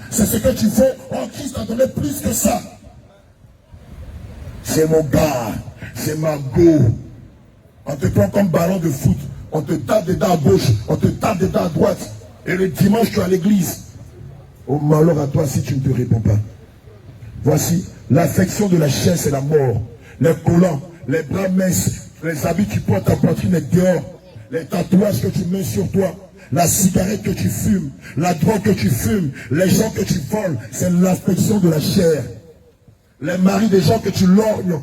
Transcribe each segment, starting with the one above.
c'est ce que tu veux. Oh, Christ t'a donné plus que ça. C'est mon gars, c'est ma go. On te prend comme ballon de foot. On te tape dedans à gauche, on te tape dedans à droite. Et le dimanche, tu es à l'église. Oh, malheur à toi si tu ne te réponds pas. Voici, l'affection de la chair, c'est la mort. Les collants, les bras minces, les habits que tu portes à poitrine et dehors, les tatouages que tu mets sur toi, la cigarette que tu fumes, la drogue que tu fumes, les gens que tu voles, c'est l'affection de la chair. Les maris des gens que tu lorgnes.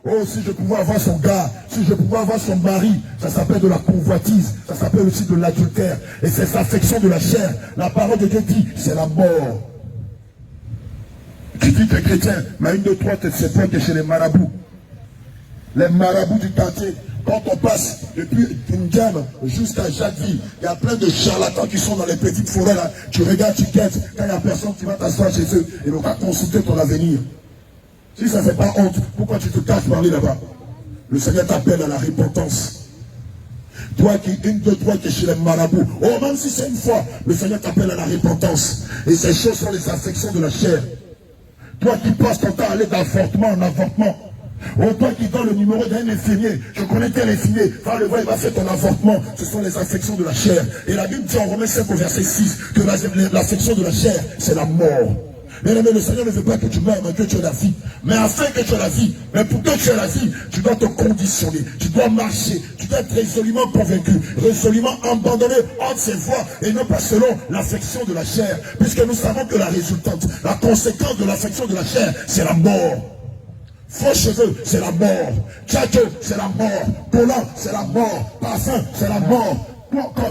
Oh, si je pouvais avoir son gars, si je pouvais avoir son mari, ça s'appelle de la convoitise, ça s'appelle aussi de l'adultère. Et c'est l'affection de la chair. La parole de Dieu dit, c'est la mort. Tu dis que tu es chrétien, mais une de toi, c'est toi qui es chez les marabouts. Les marabouts du quartier. Quand on passe depuis Ndiam jusqu'à Jacquesville, il y a plein de charlatans qui sont dans les petites forêts là. Tu regardes, tu guettes, quand il n'y a personne qui va t'asseoir chez eux et ne va consulter ton avenir. Si ça ne fait pas honte, pourquoi tu te caches parler là-bas? Le Seigneur t'appelle à la repentance. Toi qui, une de toi qui es chez les marabouts, oh, même si c'est une fois, le Seigneur t'appelle à la repentance. Et ces choses sont les affections de la chair. Toi qui passes ton temps à aller d'avortement en avortement. Oh, toi qui donnes le numéro d'un infirmier, je connais tel infirmier, va le voir, il va faire ton avortement. Ce sont les affections de la chair. Et la Bible dit en Romains 5 au verset 6 que l'affection de la chair, c'est la mort. Bien aimé, le Seigneur ne veut pas que tu meurs, mais que tu aies la vie. Mais afin que tu aies la vie, mais pour que tu aies la vie, tu dois te conditionner, tu dois marcher, tu dois être résolument convaincu, résolument abandonné entre ses voies et non pas selon l'affection de la chair. Puisque nous savons que la résultante, la conséquence de l'affection de la chair, c'est la mort. Faux cheveux, c'est la mort. Tchatcho, c'est la mort. Collant, c'est la mort. Parfum, c'est la mort.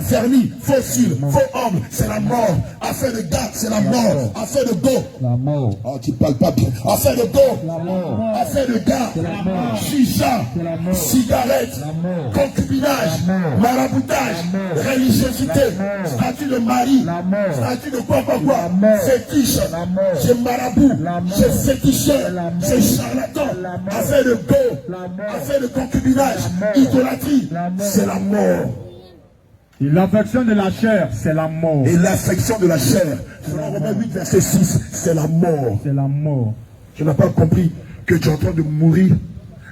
Vernis, fossile, faux homme, c'est la mort. Affaire de gars, c'est la mort. Affaire de go, la mort. Oh, tu parles pas bien. Affaire de go, la mort. Affaire de gars, la mort. chicha, cigarette, concubinage, maraboutage, religiosité, statut de mari, statut de quoi, fétiche, j'ai marabout, j'ai féticheur, j'ai charlatan, affaire de go, affaire de concubinage, idolâtrie, c'est la mort. Et l'affection de la chair, c'est la mort. Et l'affection de la chair, selon Romains 8, verset 6, c'est la mort. C'est la mort. Tu n'as pas compris que tu es en train de mourir.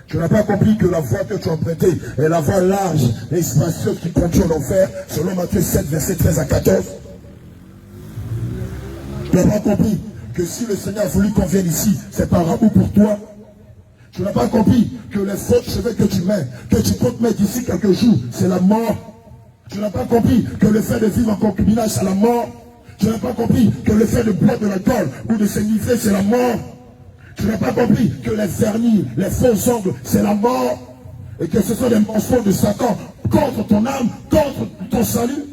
Tu n'as pas compris que la voie que tu as empruntée est la voie large et spacieuse qui conduit en enfer, selon Matthieu 7, verset 13 à 14. Tu n'as pas compris que si le Seigneur a voulu qu'on vienne ici, c'est par amour pour toi. Tu n'as pas compris que les faux cheveux que tu mets, que tu comptes mettre d'ici quelques jours, c'est la mort. Tu n'as pas compris que le fait de vivre en concubinage, c'est la mort. Tu n'as pas compris que le fait de boire de l'alcool ou de s'enivrer, c'est la mort. Tu n'as pas compris que les vernis, les faux ongles, c'est la mort. Et que ce sont des mensonges de Satan contre ton âme, contre ton salut.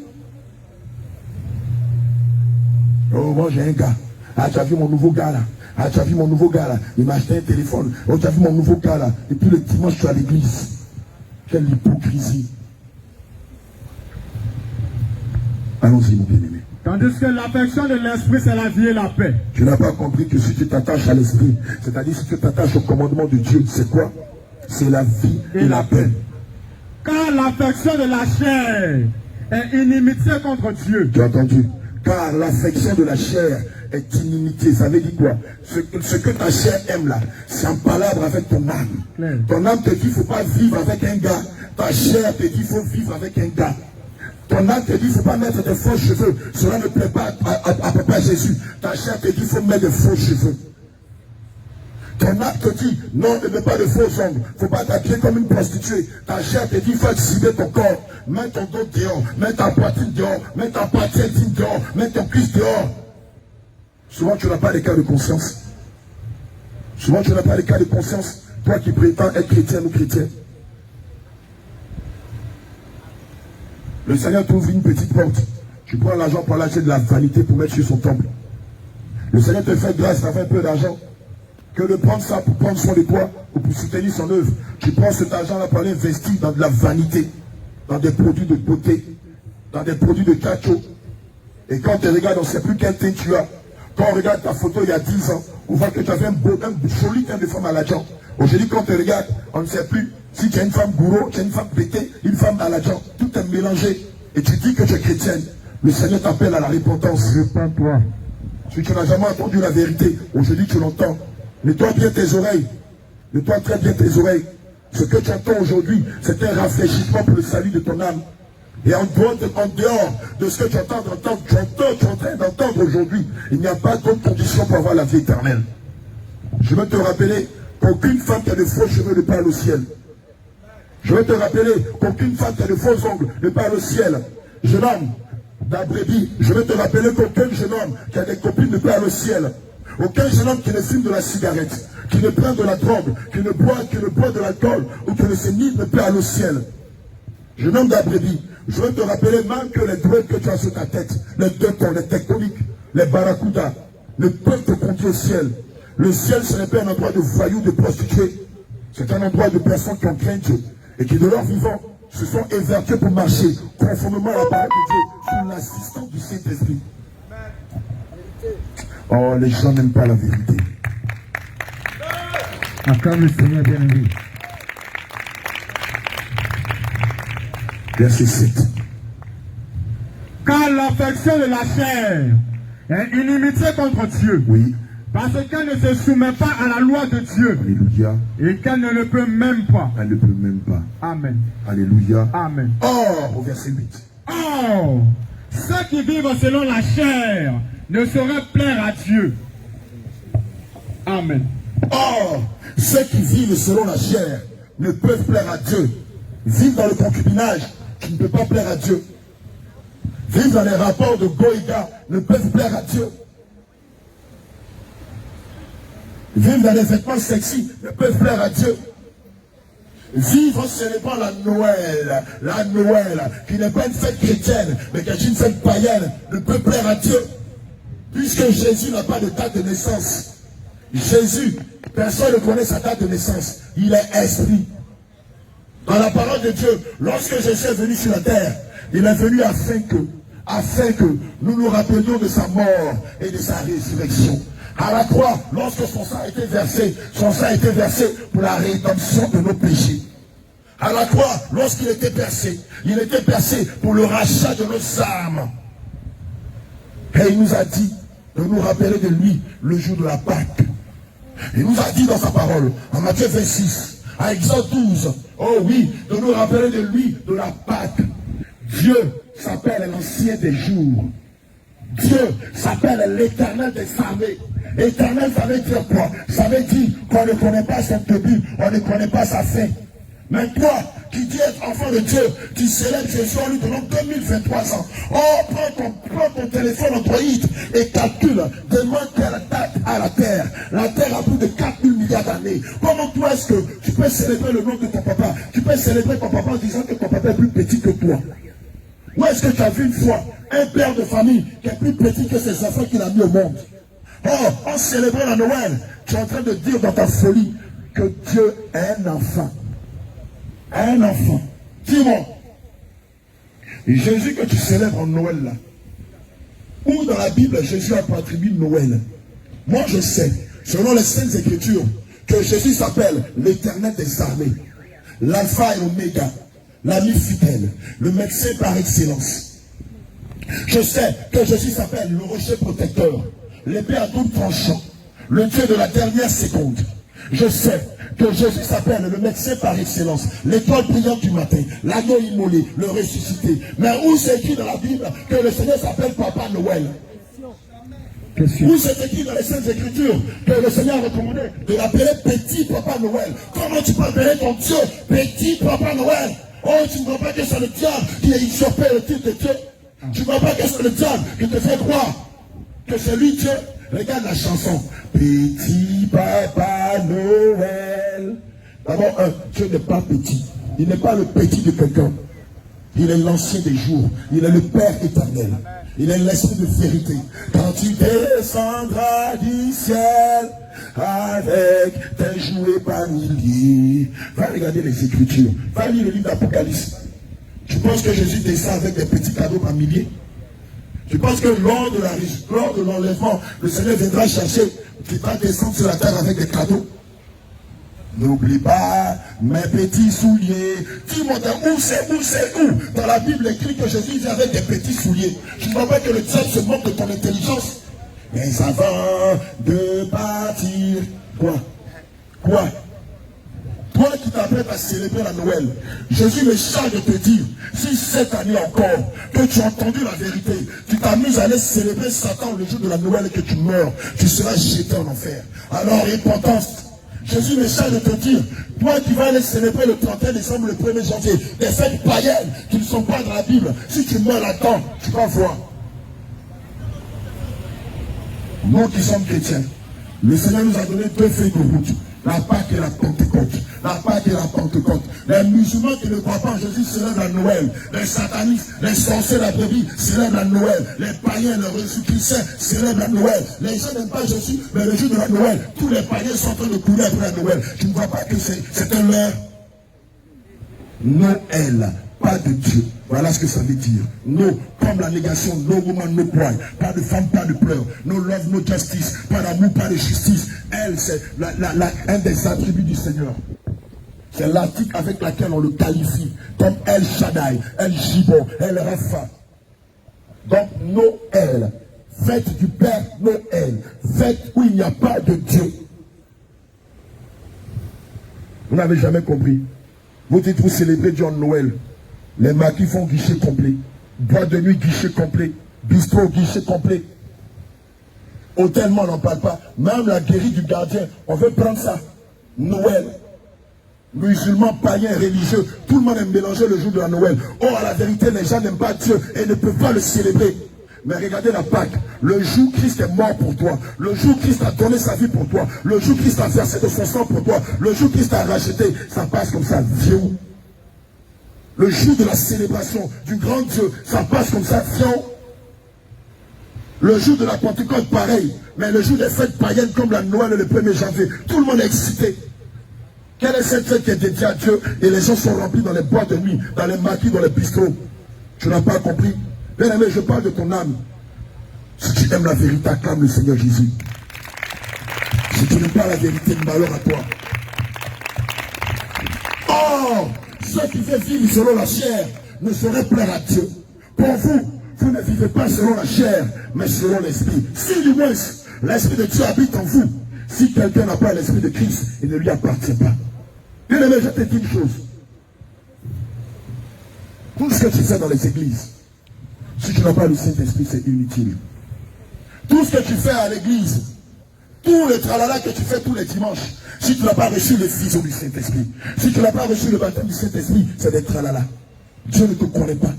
Oh, moi j'ai un gars. Ah, tu as vu mon nouveau gars là. Ah, tu as vu mon nouveau gars là. Il m'a acheté un téléphone. Oh, tu as vu mon nouveau gars là. Et puis le dimanche, je suis à l'église. Quelle hypocrisie. Allons-y, mon bien-aimé. Tandis que l'affection de l'esprit, c'est la vie et la paix. Tu n'as pas compris que si tu t'attaches à l'esprit, c'est-à-dire si tu t'attaches au commandement de Dieu, c'est quoi? C'est la vie et la paix. Car l'affection de la chair est inimitié contre Dieu. Tu as entendu? Car l'affection de la chair est inimitié. Ça veut dire quoi? Ce que ta chair aime là, c'est en palabre avec ton âme. Ton âme te dit qu'il ne faut pas vivre avec un gars. Ta chair te dit qu'il faut vivre avec un gars. Ton âme te dit qu'il ne faut pas mettre de faux cheveux. Cela ne plaît pas à Papa Jésus. Ta chair te dit qu'il faut mettre de faux cheveux. Ton âme te dit non, ne mets pas de faux ongles. Il ne faut pas t'habiller comme une prostituée. Ta chair te dit qu'il faut exhiber ton corps. Mets ton dos dehors. Mets ta poitrine dehors. Mets ta poitrine dehors. Mets ton cuisse dehors. Souvent tu n'as pas les cas de conscience. Souvent tu n'as pas les cas de conscience. Toi qui prétends être chrétien ou chrétien. Le Seigneur t'ouvre une petite porte. Tu prends l'argent pour l'acheter de la vanité pour mettre sur son temple. Le Seigneur te fait grâce d'avoir un peu d'argent. Que de prendre ça pour prendre soin de toi ou pour soutenir son œuvre. Tu prends cet argent-là pour aller investir dans de la vanité, dans des produits de beauté, dans des produits de cacho. Et quand tu regardes, on ne sait plus quel teint tu as. Quand on regarde ta photo il y a 10 ans, on voit que tu avais un joli teint de femme à l'argent. Aujourd'hui, quand on te regarde, on ne sait plus si tu es une femme gourou, tu es une femme pétée, une femme à l'argent. Tout est mélangé. Et tu dis que tu es chrétienne. Le Seigneur t'appelle à la repentance. Repends-toi. Si tu n'as jamais entendu la vérité, aujourd'hui tu l'entends. Nettoie bien tes oreilles. Nettoie très bien tes oreilles. Ce que tu entends aujourd'hui, c'est un rafraîchissement pour le salut de ton âme. Et en dehors de ce que tu entends d'entendre, tu es en train d'entendre aujourd'hui, il n'y a pas d'autre condition pour avoir la vie éternelle. Je veux te rappeler qu'aucune femme qui a de faux cheveux ne parle au ciel. Je veux te rappeler qu'aucune femme qui a de faux ongles ne parle au ciel. Jeune homme d'Abrébi, je veux te rappeler qu'aucun jeune homme qui a des copines ne parle au ciel. Aucun jeune homme qui ne fume de la cigarette, qui ne prend de la drogue, qui ne boit de l'alcool ou qui ne se nie ne parle au ciel. Jeune homme d'Abrébi, je veux te rappeler même que les drogues que tu as sur ta tête, les deutons, les tectoniques, les barracudas, ne peuvent te conduire au ciel. Le ciel, ce n'est pas un endroit de voyous, de prostituées. C'est un endroit de personnes qui ont craint Dieu et qui, de leur vivant, se sont évertués pour marcher conformément à la parole de Dieu sous l'assistance du Saint-Esprit. Oh, les gens n'aiment pas la vérité. Acclame le Seigneur bien-aimé. Verset 7. Car l'affection de la chair est inimitié contre Dieu. Oui. Parce qu'elle ne se soumet pas à la loi de Dieu. Alléluia. Et qu'elle ne le peut même pas. Elle ne peut même pas. Amen. Alléluia. Amen. Or, au verset 8. Or, ceux qui vivent selon la chair ne sauraient plaire à Dieu. Amen. Or, ceux qui vivent selon la chair ne peuvent plaire à Dieu. Vivre dans le concubinage, tu ne peux pas plaire à Dieu. Vivre dans les rapports de Goïga ne peuvent plaire à Dieu. Vivre dans les vêtements sexy ne peuvent plaire à Dieu. Vivre en célébrant la Noël, qui n'est pas une fête chrétienne, mais qui est une fête païenne, ne peut plaire à Dieu. Puisque Jésus n'a pas de date de naissance. Jésus, personne ne connaît sa date de naissance. Il est esprit. Dans la parole de Dieu, lorsque Jésus est venu sur la terre, il est venu afin que nous nous rappelions de sa mort et de sa résurrection. À la croix, lorsque son sang a été versé pour la rédemption de nos péchés. À la croix, lorsqu'il était percé pour le rachat de nos âmes. Et il nous a dit de nous rappeler de lui le jour de la Pâque. Il nous a dit dans sa parole, en Matthieu 26, à Exode 12, oh oui, de nous rappeler de lui de la Pâque. Dieu s'appelle l'ancien des jours. Dieu s'appelle l'éternel des armées. Éternel, ça veut dire quoi? Ça veut dire qu'on ne connaît pas son début, on ne connaît pas sa fin. Mais toi, qui dis être enfant de Dieu, tu célèbres Jésus en lui donnant 2023 ans. Oh, prends ton téléphone Android et calcule, demande quelle date à la Terre. La Terre a plus de 4000 milliards d'années. Comment toi est-ce que tu peux célébrer le nom de ton papa? Tu peux célébrer ton papa en disant que ton papa est plus petit que toi. Où est-ce que tu as vu une fois un père de famille qui est plus petit que ses enfants qu'il a mis au monde? Oh, en célébrant la Noël, tu es en train de dire dans ta folie que Dieu est un enfant. Un enfant. Dis-moi, Jésus que tu célèbres en Noël là, où dans la Bible Jésus a pour attribut Noël? Moi je sais, selon les Saintes Écritures, que Jésus s'appelle l'Éternel des armées, l'Alpha et l'Oméga, l'ami fidèle, le médecin par excellence. Je sais que Jésus s'appelle le rocher protecteur, l'épée à double tranchant, le Dieu de la dernière seconde. Je sais que Jésus s'appelle le médecin par excellence, l'étoile brillante du matin, l'agneau immolé, le ressuscité. Mais où c'est écrit dans la Bible que le Seigneur s'appelle Papa Noël? Où c'est écrit dans les Saintes Écritures que le Seigneur a recommandé de l'appeler Petit Papa Noël? Comment tu peux appeler ton Dieu Petit Papa Noël? Oh, tu ne vois pas que c'est le diable qui a usurpé le titre de Dieu. Tu ne vois pas que c'est le diable qui te fait croire que c'est lui Dieu. Regarde la chanson. Petit Papa Noël. D'abord, Dieu n'est pas petit. Il n'est pas le petit de quelqu'un. Il est l'ancien des jours. Il est le Père éternel. Il est l'esprit de vérité. Quand tu descendras du ciel avec tes jouets par milliers. Va regarder les Écritures. Va lire le livre d'Apocalypse. Tu penses que Jésus descend avec des petits cadeaux par milliers? Tu penses que lors de l'enlèvement, le Seigneur viendra chercher, tu vas descendre sur la terre avec des cadeaux? N'oublie pas mes petits souliers. Dis-moi où dans la Bible écrit que Jésus vient avec des petits souliers. Tu ne vois pas que le diable se moque de ton intelligence? Mais avant de partir, quoi? Toi qui t'apprêtes à célébrer la Noël, Jésus me charge de te dire, si cette année encore, que tu as entendu la vérité, tu t'amuses à aller célébrer Satan le jour de la Noël et que tu meurs, tu seras jeté en enfer. Alors, repentance. Jésus me charge de te dire, toi qui vas aller célébrer le 31 décembre, le 1er janvier, des fêtes païennes qui ne sont pas dans la Bible, si tu meurs là-dedans, tu vas voir. Nous qui sommes chrétiens, le Seigneur nous a donné deux feuilles de route. La Pâque et la Pentecôte. La Pâque et la Pentecôte. Les musulmans qui ne croient pas en Jésus célèbrent la Noël. Les satanistes, les sorciers, la brebis célèbrent la Noël. Les païens, les ressuscités célèbrent la Noël. Les gens n'aiment pas Jésus, mais le jour de la Noël, tous les païens sont en train de courir après la Noël. Tu ne vois pas que c'est un leurre. Noël, pas de Dieu. Voilà ce que ça veut dire. No, comme la négation, no woman, no cry. Pas de femme, pas de pleurs. No love, no justice. Pas d'amour, pas de justice. Elle, c'est un des attributs du Seigneur. C'est l'article avec laquelle on le qualifie. Comme El Shaddai, El Gibon, El Rapha. Donc Noël, fête du Père Noël. Fête où il n'y a pas de Dieu. Vous n'avez jamais compris. Vous dites vous célébrez Dieu en Noël. Les maquis font guichet complet. Boîte de nuit, guichet complet. Bistrot, guichet complet. Hôtellement, on n'en parle pas. Même la guérite du gardien, on veut prendre ça. Noël. Musulmans, païens, religieux, tout le monde aime mélanger le jour de la Noël. Or, à la vérité, les gens n'aiment pas Dieu et ne peuvent pas le célébrer. Mais regardez la Pâque. Le jour Christ est mort pour toi. Le jour Christ a donné sa vie pour toi. Le jour Christ a versé de son sang pour toi. Le jour Christ a racheté. Ça passe comme ça. Viens où? Le jour de la célébration du grand Dieu, ça passe comme ça, viens. Le jour de la Pentecôte, pareil. Mais le jour des fêtes païennes comme la Noël le 1er janvier, tout le monde est excité. Quelle est cette fête qui est dédiée à Dieu? Et les gens sont remplis dans les boîtes de nuit, dans les maquis, dans les bistrots. Tu n'as pas compris? Bien aimé, je parle de ton âme. Si tu aimes la vérité, acclame le Seigneur Jésus. Si tu n'aimes pas la vérité, malheur à toi. Oh! Ceux qui veulent vivre selon la chair ne sauraient plaire à Dieu. Pour vous, vous ne vivez pas selon la chair, mais selon l'esprit. Si du moins l'esprit de Dieu habite en vous, si quelqu'un n'a pas l'esprit de Christ, il ne lui appartient pas. Bien aimé, je te dis une chose. Tout ce que tu fais dans les églises, si tu n'as pas le Saint-Esprit, c'est inutile. Tout ce que tu fais à l'église, tout le tralala que tu fais tous les dimanches, si tu n'as pas reçu le Fils du Saint-Esprit, si tu n'as pas reçu le baptême du Saint-Esprit, c'est des tralala. Dieu ne te connaît pas.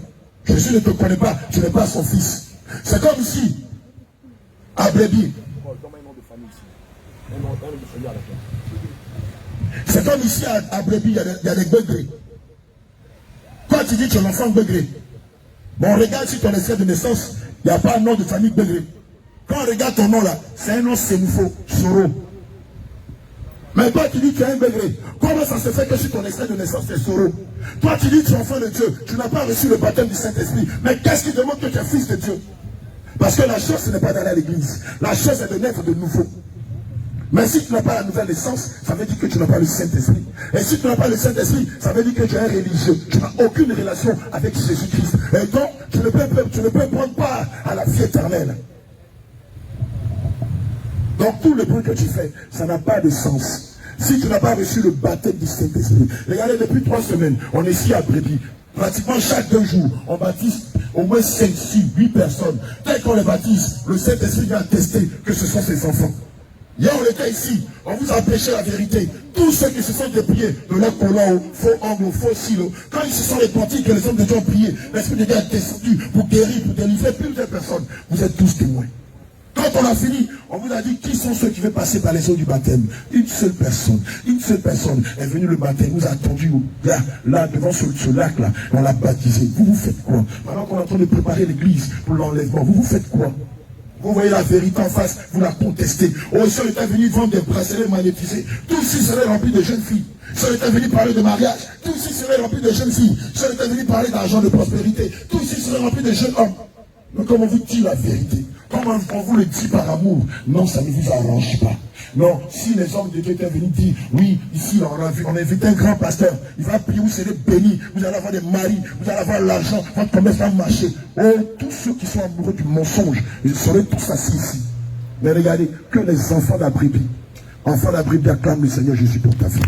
Jésus ne te connaît pas, tu n'es pas son fils. C'est comme ici, à Brébi. C'est comme ici à Brébi, il y a des beugrés. Quand tu dis que tu es l'enfant beugré, bon, regarde si ton extrait de naissance, il n'y a pas un nom de famille beugré. Quand on regarde ton nom là, c'est un nom sémoufo, Soro. Mais toi tu dis que tu es un beugré. Comment ça se fait que sur ton extrait de naissance c'est Soro? Toi tu dis que tu es enfant de Dieu, tu n'as pas reçu le baptême du Saint-Esprit. Mais qu'est-ce qui demande que tu es fils de Dieu? Parce que la chose ce n'est pas d'aller à l'église. La chose est de naître de nouveau. Mais si tu n'as pas la nouvelle naissance, ça veut dire que tu n'as pas le Saint-Esprit. Et si tu n'as pas le Saint-Esprit, ça veut dire que tu es un religieux. Tu n'as aucune relation avec Jésus-Christ. Et donc, tu ne peux prendre part à la vie éternelle. Donc, tout le bruit que tu fais, ça n'a pas de sens. Si tu n'as pas reçu le baptême du Saint-Esprit, regardez, depuis 3 semaines, on est ici à Brébi. Pratiquement chaque 2 jours, on baptise au moins 5, 6, 8 personnes. Dès qu'on les baptise, le Saint-Esprit vient attester que ce sont ses enfants. Hier, on était ici, on vous a prêché la vérité. Tous ceux qui se sont dépliés de leur colon, faux angle, faux silo, quand ils se sont repentis que les hommes de Dieu ont prié, l'Esprit de Dieu est descendu pour guérir, pour délivrer plusieurs personnes. Vous êtes tous témoins. Quand on a fini, on vous a dit qui sont ceux qui veulent passer par les eaux du baptême. Une seule personne est venue le matin, nous a attendu là devant ce lac-là, on l'a baptisé. Vous faites quoi? Pendant qu'on est en train de préparer l'église pour l'enlèvement, vous faites quoi? Vous voyez la vérité en face, vous la contestez. Oh, si on était venu vendre des bracelets magnétisés, tous ici seraient remplis de jeunes filles. Si on était venu parler de mariage, tous ici seraient remplis de jeunes filles. Si on était venu parler d'argent, de prospérité, tous ici seraient remplis de jeunes hommes. Mais comment vous dit la vérité? Comment on vous le dit par amour? Non, ça ne vous arrange pas. Non, si les hommes de Dieu étaient venus dire, oui, ici, on a invité un grand pasteur, il va prier, vous serez bénis, vous allez avoir des maris, vous allez avoir l'argent, votre commerce va marcher. Oh, tous ceux qui sont amoureux du mensonge, ils seraient tous assis ici. Mais regardez, que les enfants d'Abribi acclament le Seigneur Jésus pour ta vie.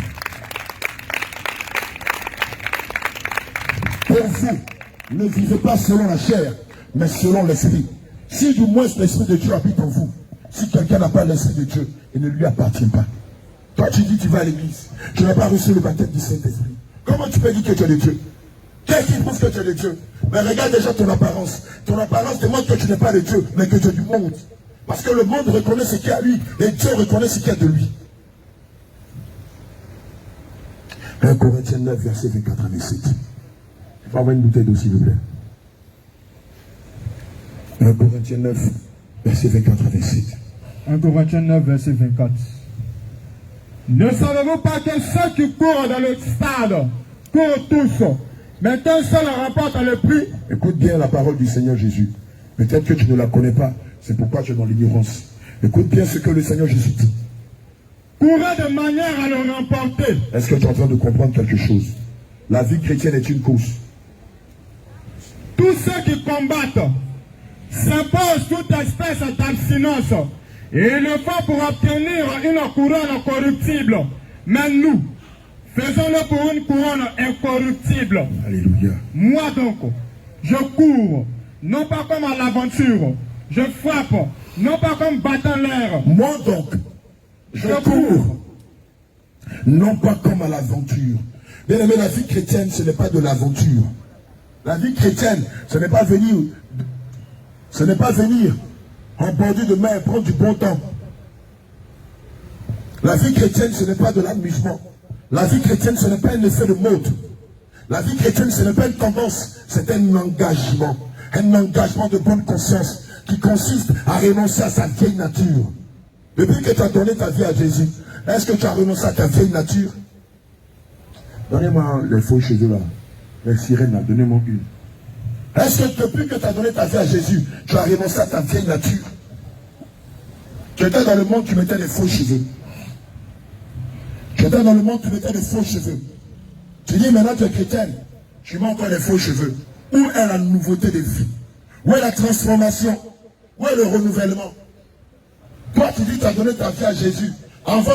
Pour vous, ne vivez pas selon la chair, mais selon l'esprit. Si du moins l'esprit de Dieu habite en vous, si quelqu'un n'a pas l'esprit de Dieu, il ne lui appartient pas. Toi tu dis tu vas à l'église, tu n'as pas reçu le baptême du Saint-Esprit. Comment tu peux dire que tu es de Dieu? Qu'est-ce qui prouve que tu es de Dieu? Mais regarde déjà ton apparence. Ton apparence démontre que tu n'es pas de Dieu, mais que tu es du monde. Parce que le monde reconnaît ce qu'il y a à lui, et Dieu reconnaît ce qu'il y a de lui. 1 Corinthiens 9, verset 24 à 27. Je vais avoir une bouteille d'eau, s'il vous plaît. 1 Corinthiens 9, verset 24 à 27. 1 Corinthiens 9, verset 24. Ne savez-vous pas que ceux qui courent dans le stade courent tous, mais qu'un seul remporte le prix? Écoute bien la parole du Seigneur Jésus. Peut-être que tu ne la connais pas, c'est pourquoi tu es dans l'ignorance. Écoute bien ce que le Seigneur Jésus dit. Courez de manière à le remporter. Est-ce que tu es en train de comprendre quelque chose? La vie chrétienne est une course. Tous ceux qui combattent s'imposent toute espèce d'abstinence. Et ils le font pour obtenir une couronne corruptible. Mais nous, faisons-le pour une couronne incorruptible. Alléluia. Moi donc, je cours, non pas comme à l'aventure. Je frappe, non pas comme battant l'air. Moi donc, je cours, non pas comme à l'aventure. Bien aimé, la vie chrétienne, ce n'est pas de l'aventure. La vie chrétienne, ce n'est pas venir en bordure de mer, prendre du bon temps. La vie chrétienne, ce n'est pas de l'amusement. La vie chrétienne, ce n'est pas un effet de mode. La vie chrétienne, ce n'est pas une tendance, c'est un engagement. Un engagement de bonne conscience qui consiste à renoncer à sa vieille nature. Depuis que tu as donné ta vie à Jésus, est-ce que tu as renoncé à ta vieille nature? Donnez-moi les faux cheveux là, les sirènes là, donnez-moi une. Est-ce que depuis que tu as donné ta vie à Jésus, tu as renoncé à ta vieille nature? Tu étais dans le monde, tu mettais des faux cheveux. Tu étais dans le monde, tu mettais des faux cheveux. Tu dis maintenant tu es chrétienne, tu mets encore des faux cheveux. Où est la nouveauté de vie? Où est la transformation? Où est le renouvellement? Toi tu dis que tu as donné ta vie à Jésus. Avant,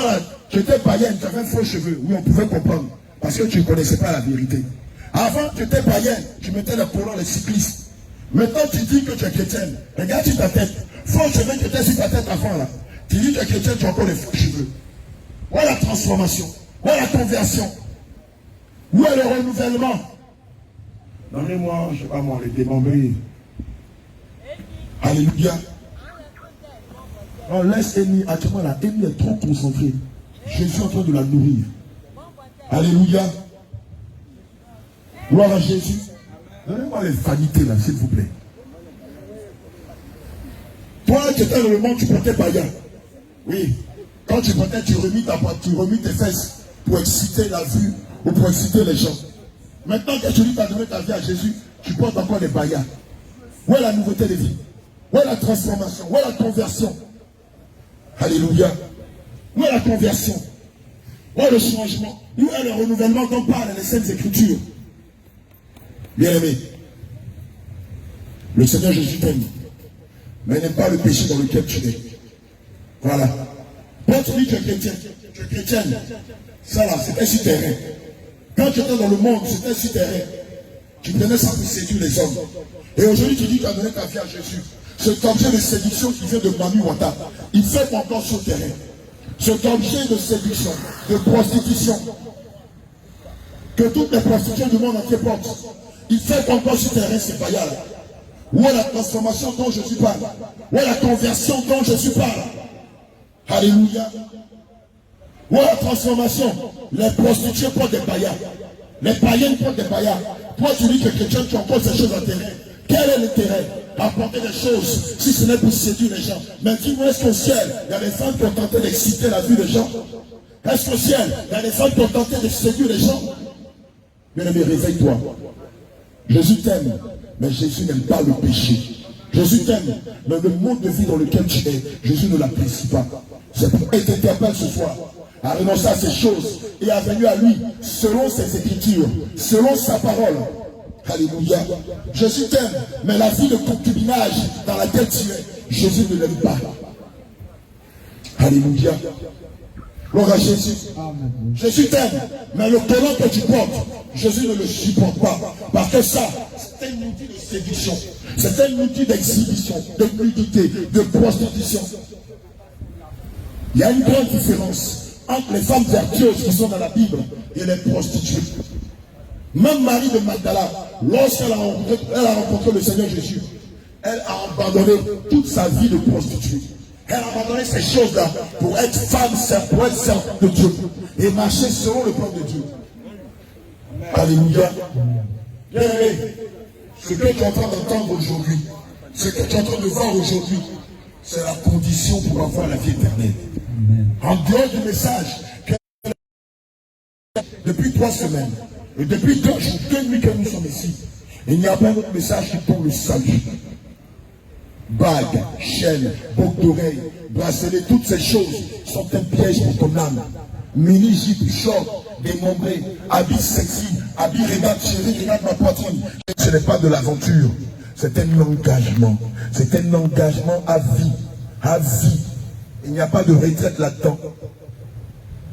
tu étais païenne, tu avais faux cheveux. Oui, on pouvait comprendre. Parce que tu ne connaissais pas la vérité. Avant, tu étais païenne, tu mettais les colons, les cyclistes. Maintenant, tu dis que tu es chrétienne. Regarde sur ta tête. Faux cheveux qui étaient sur ta tête avant là. Tu dis que tu es chrétienne, tu as encore les faux cheveux. Où est la transformation? Où est la conversion? Où est le renouvellement? Donnez-moi, je ne sais pas moi, les démembrés. Alléluia. On laisse Amy, actuellement là, Amy est trop concentrée. Jésus est en train de la nourrir. Alléluia. Gloire à Jésus. Donnez-moi les vanités là, s'il vous plaît. Toi qui étais dans le monde, tu portais païen. Oui. Quand tu portais, tu remis tes fesses pour exciter la vue ou pour exciter les gens. Maintenant que tu dis que tu as donné ta vie à Jésus, tu portes encore les païens. Où est la nouveauté de vie? Où est la transformation? Où est la conversion? Alléluia. Où est la conversion? Où est le changement? Où est le renouvellement dont parlent les Saintes Écritures? Bien-aimé, le Seigneur Jésus t'aime, mais n'aime pas le péché dans lequel tu es. Voilà. Quand tu dis que tu es chrétien, tu es chrétienne, ça là, c'est un souterrain. Quand tu étais dans le monde, c'était un souterrain. Tu prenais ça pour séduire les hommes. Et aujourd'hui, tu dis que tu as donné ta vie à Jésus. Cet objet de séduction qui vient de Mami Wata, il fait encore souterrain. Cet objet de séduction, de prostitution, que toutes les prostituées du monde entier portent, il fait encore souterrain ces païens-là. Où est la transformation dont Jésus parle? Où est la conversion dont Jésus parle? Alléluia. Où est la transformation? Les prostituées portent des païens. Les païens portent des païens. Toi tu dis que chrétien, tu encore ces choses d'intérêt. Quel est l'intérêt? Apporter des choses, si ce n'est pour séduire les gens. Mais dis-moi, est-ce qu'au ciel, il y a des femmes qui ont tenté d'exciter la vue des gens? Est-ce qu'au ciel, il y a des femmes qui ont tenté de séduire les gens? Bien-aimé, réveille-toi. Jésus t'aime, mais Jésus n'aime pas le péché. Jésus t'aime, mais le mode de vie dans lequel tu es, Jésus ne l'apprécie pas. C'est pour qu'il t'interpelle ce soir à renoncer à ces choses et à venir à lui selon ses écritures, selon sa parole. Alléluia. Jésus t'aime, mais la vie de concubinage dans laquelle tu es, Jésus ne l'aime pas. Alléluia. Gloire à Jésus. Jésus t'aime, mais le collant que tu portes, Jésus ne le supporte pas. Parce que ça, c'est un outil de séduction. C'est un outil d'exhibition, de nudité, de prostitution. Il y a une grande différence entre les femmes vertueuses qui sont dans la Bible et les prostituées. Même Marie de Magdala, lorsqu'elle a rencontré le Seigneur Jésus, elle a abandonné toute sa vie de prostituée. Elle a abandonné ces choses-là pour être femme, pour être sœur de Dieu et marcher selon le plan de Dieu. Alléluia. Bien aimé, ce que tu es en train d'entendre aujourd'hui, ce que tu es en train de voir aujourd'hui, c'est la condition pour avoir la vie éternelle. En dehors du message, depuis 3 semaines, et depuis 2 jours, 2 nuits que nous sommes ici, il n'y a pas d'autre message qui pour le salut. Bague, chaîne, boucle d'oreille, bracelet, toutes ces choses sont un piège pour ton âme. Mini jupe, short, démembré, habit sexy, habit regarde chérie, regarde ma poitrine. Ce n'est pas de l'aventure, c'est un engagement. C'est un engagement à vie. À vie. Il n'y a pas de retraite là-dedans.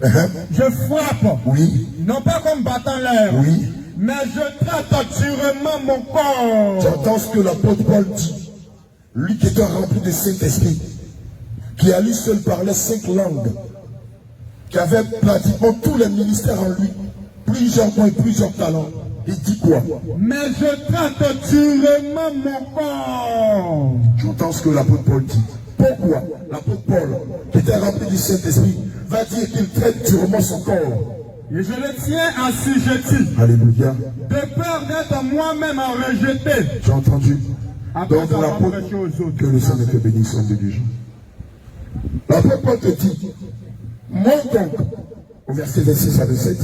Je frappe. Oui. Non pas comme battant l'air. Oui. Mais je traite durement mon corps. J'entends ce que l'apôtre Paul dit. Lui qui était rempli de Saint-Esprit, qui à lui seul parlait 5 langues, qui avait pratiquement tous les ministères en lui, plusieurs dons et plusieurs talents. Il dit quoi? Mais je traite durement mon corps. J'entends ce que l'apôtre Paul dit. Pourquoi l'apôtre Paul, qui était rempli du Saint-Esprit, va dire qu'il traite durement son corps? Et je le tiens assujetti. Alléluia. De peur d'être moi-même rejeté. J'ai entendu. Après Donc l'apôtre, que le Seigneur te bénisse en dirigeant. L'apôtre Paul te dit, moi donc, au verset 26 à 27,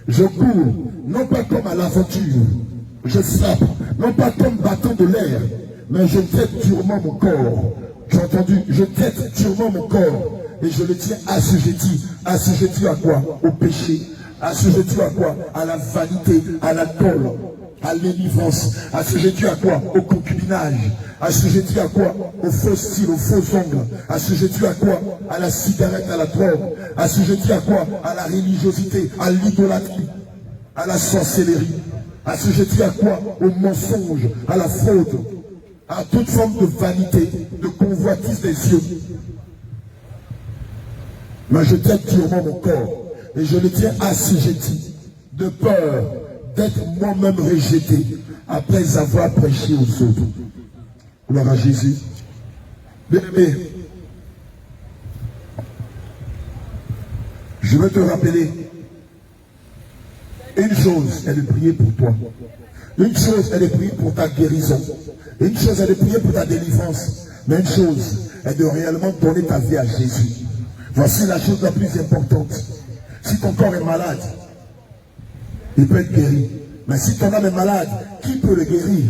je cours, non pas comme à l'aventure, je frappe, non pas comme battant de l'air, mais je traite durement mon corps. J'ai entendu, je traite durement mon corps, et je le tiens assujetti. Assujetti à quoi? Au péché. Assujetti à quoi? À la vanité, à l'alcool, à l'énivrance. Assujetti à quoi? Au concubinage. Assujetti à quoi? Au faux style, aux faux ongles. Assujetti à quoi? À la cigarette, à la drogue. Assujetti à quoi? À la religiosité, à l'idolâtrie, à la sorcellerie. Assujetti à quoi? Au mensonge, à la fraude, à toute forme de vanité, de convoitise des yeux. Mais je traite durement mon corps et je le tiens assujetti, de peur d'être moi-même rejeté après avoir prêché aux autres. Gloire à Jésus. Bien-aimé, je veux te rappeler, une chose est de prier pour toi. Une chose est de prier pour ta guérison. Une chose est de prier pour ta délivrance. Mais une chose est de réellement donner ta vie à Jésus. Voici la chose la plus importante. Si ton corps est malade, il peut être guéri. Mais si ton âme est malade, qui peut le guérir?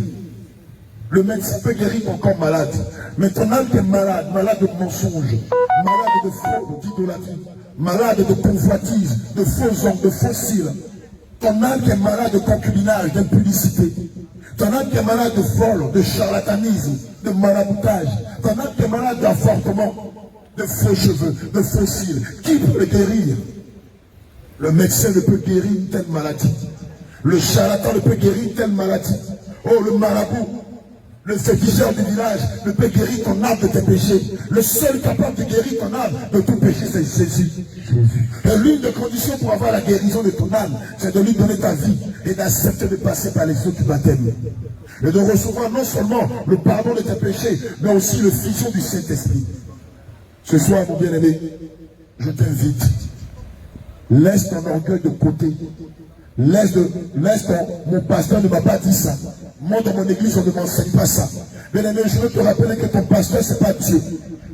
Le médecin peut guérir ton corps malade. Mais ton âme est malade, malade de mensonges, malade de fraude, d'idolâtrie, malade de convoitise, de faux ongles, de faux cils. Ton âme qui est malade de concubinage, d'impudicité. Ton âme qui est malade de vol, de charlatanisme, de maraboutage. Ton âme qui est malade d'avortement, de faux cheveux, de faux cils. Qui peut le guérir? Le médecin ne peut guérir une telle maladie. Le charlatan ne peut guérir une telle maladie. Oh, le marabout, le féticheur du village ne peut guérir ton âme de tes péchés. Le seul capable de guérir ton âme de tout péché, c'est Jésus. Et l'une des conditions pour avoir la guérison de ton âme, c'est de lui donner ta vie et d'accepter de passer par les eaux du baptême. Et de recevoir non seulement le pardon de tes péchés, mais aussi le fusion du Saint-Esprit. Ce soir, mon bien-aimé, je t'invite. Laisse ton orgueil de côté. Mon pasteur ne m'a pas dit ça. Moi, dans mon église, on ne m'enseigne pas ça. Bien-aimé, je veux te rappeler que ton pasteur, ce n'est pas Dieu.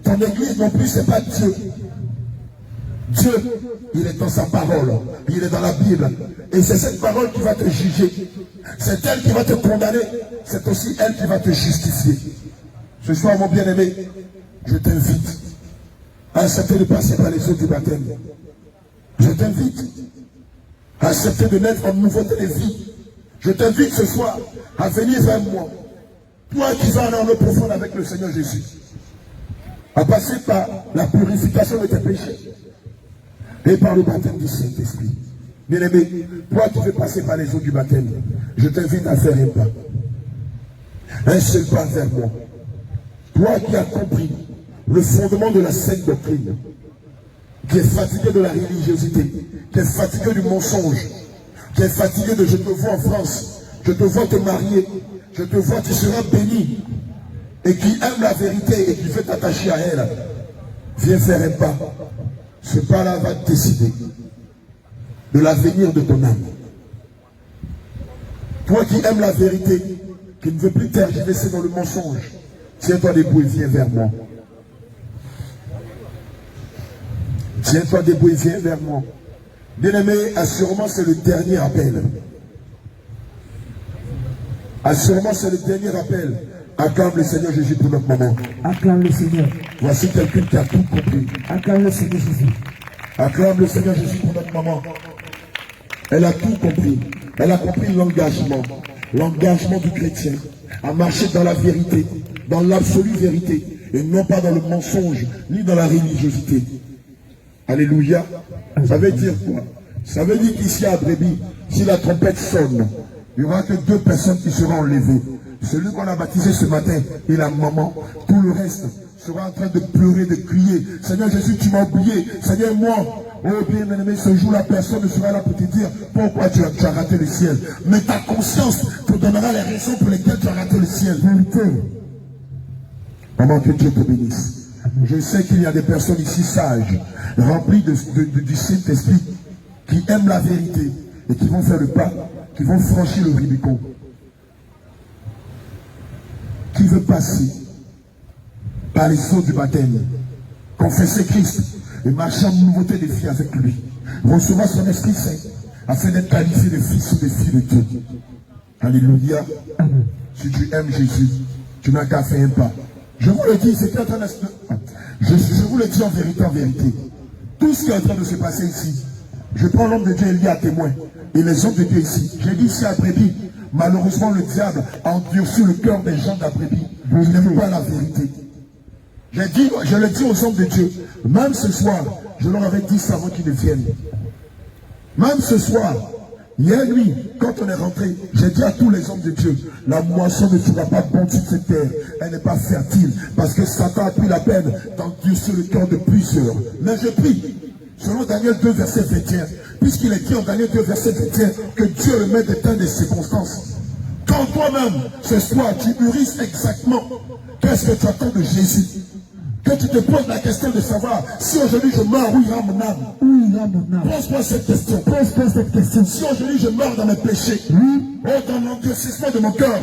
Ton église non plus, ce n'est pas Dieu. Dieu, il est dans sa parole. Il est dans la Bible. Et c'est cette parole qui va te juger. C'est elle qui va te condamner. C'est aussi elle qui va te justifier. Ce soir, mon bien-aimé, je t'invite à accepter de passer par les eaux du baptême. Je t'invite à accepter de naître en nouveauté de vie. Je t'invite ce soir à venir vers moi. Toi qui vas aller en eau profonde avec le Seigneur Jésus. à passer par la purification de tes péchés et par le baptême du Saint-Esprit. Bien-aimé, toi qui veux passer par les eaux du baptême, je t'invite à faire un pas. Un seul pas vers moi. Toi qui as compris le fondement de la sainte doctrine, qui est fatigué de la religiosité, qui est fatigué du mensonge, qui est fatigué de je te vois en France, je te vois te marier, je te vois tu seras béni, et qui aime la vérité et qui veut t'attacher à elle, viens faire un pas. Ce pas-là va décider de l'avenir de ton âme. Toi qui aimes la vérité, qui ne veux plus tergiverser dans le mensonge, tiens-toi debout et viens vers moi. Tiens-toi debout et viens vers moi. Bien-aimé, assurément c'est le dernier appel. Assurément c'est le dernier appel. Acclame le Seigneur Jésus pour notre moment. Acclame le Seigneur. Voici quelqu'un qui a tout compris. Acclame le Seigneur Jésus. Acclame le Seigneur Jésus pour notre maman. Elle a tout compris. Elle a compris l'engagement du chrétien à marcher dans la vérité, dans l'absolue vérité, et non pas dans le mensonge, ni dans la religiosité. Alléluia. Ça veut dire quoi? Ça veut dire qu'ici à Brebis, si la trompette sonne, il n'y aura que 2 personnes qui seront enlevées. Celui qu'on a baptisé ce matin et la maman, tout le reste sera en train de pleurer, de crier. Seigneur Jésus, tu m'as oublié. Seigneur, moi, oh bien-aimé, ce jour, la personne ne sera là pour te dire pourquoi tu as raté le ciel. Mais ta conscience te donnera les raisons pour lesquelles tu as raté le ciel. Maman, que Dieu te bénisse. Je sais qu'il y a des personnes ici sages, remplies du Saint-Esprit, qui aiment la vérité et qui vont faire le pas, qui vont franchir le Rubicon. Qui veut passer par les eaux du baptême, confesser Christ et marcher en nouveauté de vie avec lui, recevoir son Esprit Saint afin d'être qualifié de fils ou de filles de Dieu. Alléluia. Si tu aimes Jésus, tu n'as qu'à faire un pas. Je vous le dis, c'est en train de... je vous le dis en vérité, tout ce qui est en train de se passer ici, je prends l'homme de Dieu Élie à témoin et les hommes de Dieu ici. J'ai dit ici à Brebis, malheureusement le diable a endurci le cœur des gens d'Abrebis. Ils n'aiment pas la vérité. Je le dis aux hommes de Dieu, même ce soir, je leur avais dit ça avant qu'ils ne viennent. Même ce soir, hier nuit, quand on est rentré, j'ai dit à tous les hommes de Dieu, la moisson ne sera pas bonne sur cette terre, elle n'est pas fertile, parce que Satan a pris la peine d'endurcir le cœur de plusieurs. Mais je prie, selon Daniel 2, verset 21, puisqu'il est dit en Daniel 2, verset 21, que Dieu le met des temps des circonstances. Quand toi-même, ce soir, tu mûrisses exactement qu'est-ce que tu attends de Jésus, que tu te poses la question de savoir si aujourd'hui je meurs, où ira mon âme? Où ira mon âme? Pose-toi cette question. Pose-toi cette question. Si aujourd'hui je meurs dans mes péchés, dans l'endurcissement de mon cœur,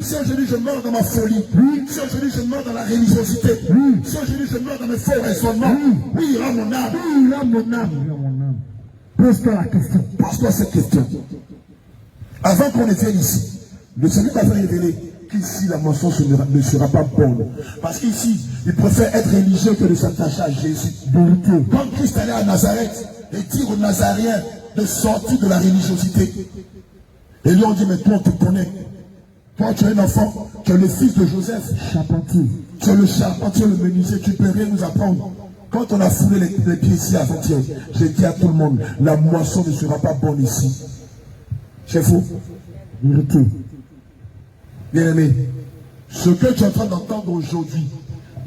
si aujourd'hui je meurs dans ma folie, si aujourd'hui je meurs dans la religiosité, si aujourd'hui je meurs dans mes faux raisonnements, où ira mon âme? Où ira mon âme? Pose-toi la question. Pose-toi cette question. Avant qu'on ne vienne ici, le Seigneur m'avait révélé qu'ici la moisson ne sera pas bonne. Parce qu'ici, il préfère être religieux que de s'attacher à Jésus. Quand Christ allait à Nazareth et dire aux Nazaréens de sortir de la religiosité, et lui on dit, mais toi on te connaît. Toi tu es un enfant, tu es le fils de Joseph. Charpentier. Tu es le charpentier, le menuisier, tu peux rien nous apprendre. Quand on a foulé les pieds ici avant-hier, j'ai dit à tout le monde, la moisson ne sera pas bonne ici. C'est faux. Vérité. Bien-aimé, ce que tu es en train d'entendre aujourd'hui,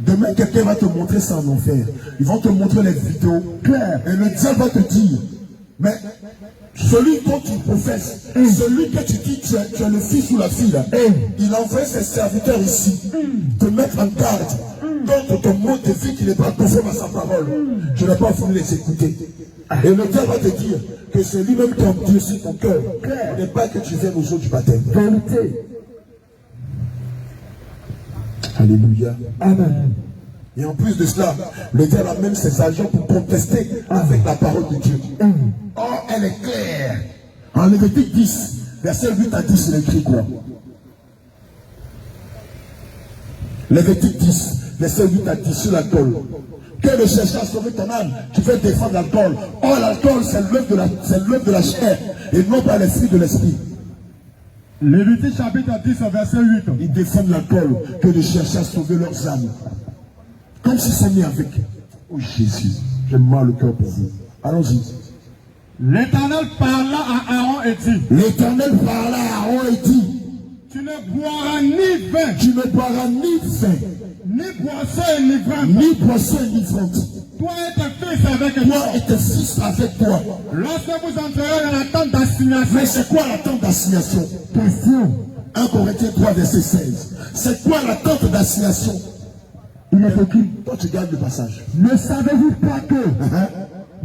demain quelqu'un va te montrer ça en enfer. Ils vont te montrer les vidéos claires. Et le diable va te dire, mais celui dont tu professes, celui que tu dis tu es le fils ou la fille, il envoie ses serviteurs ici, te mettre en garde contre ton mode de vie qui n'est pas conforme à sa parole. Je n'ai pas voulu les écouter. Et le diable va te dire que c'est lui-même qui endurcit ton cœur. Ce n'est pas que tu viennes aux jours du baptême. Vérité. Alléluia. Amen. Et en plus de cela, le diable a même ses agents pour contester avec la parole de Dieu. Or, elle est claire. En Lévitique 10, verset 8 à 10, il écrit quoi? Lévitique 10, verset 8 à 10 sur l'alcool. Que de chercher à sauver ton âme, tu veux défendre l'alcool. Or, l'alcool, c'est l'œuvre de la chair et non pas l'esprit de l'esprit. Lévitique chapitre 10, verset 8. Ils défendent l'alcool que de chercher à sauver leurs âmes. Comme s'ils sont mis avec. Oh Jésus, j'ai mal au cœur pour vous. Allons-y. L'Éternel parla à Aaron et dit, L'Éternel parla à Aaron et dit, tu ne boiras ni vin, tu ne boiras ni vin, ni boisson enivrante. ni boisson enivrante. Toi et tes fils avec Toi toi. et tes fils avec toi. Lorsque vous entrerez dans la tente d'assignation, Mais c'est quoi la tente d'assignation? Question. 1 Corinthiens 3, verset 16. C'est quoi la tente d'assignation? Il est écrit. Toi, tu gardes le passage. Ne savez-vous pas que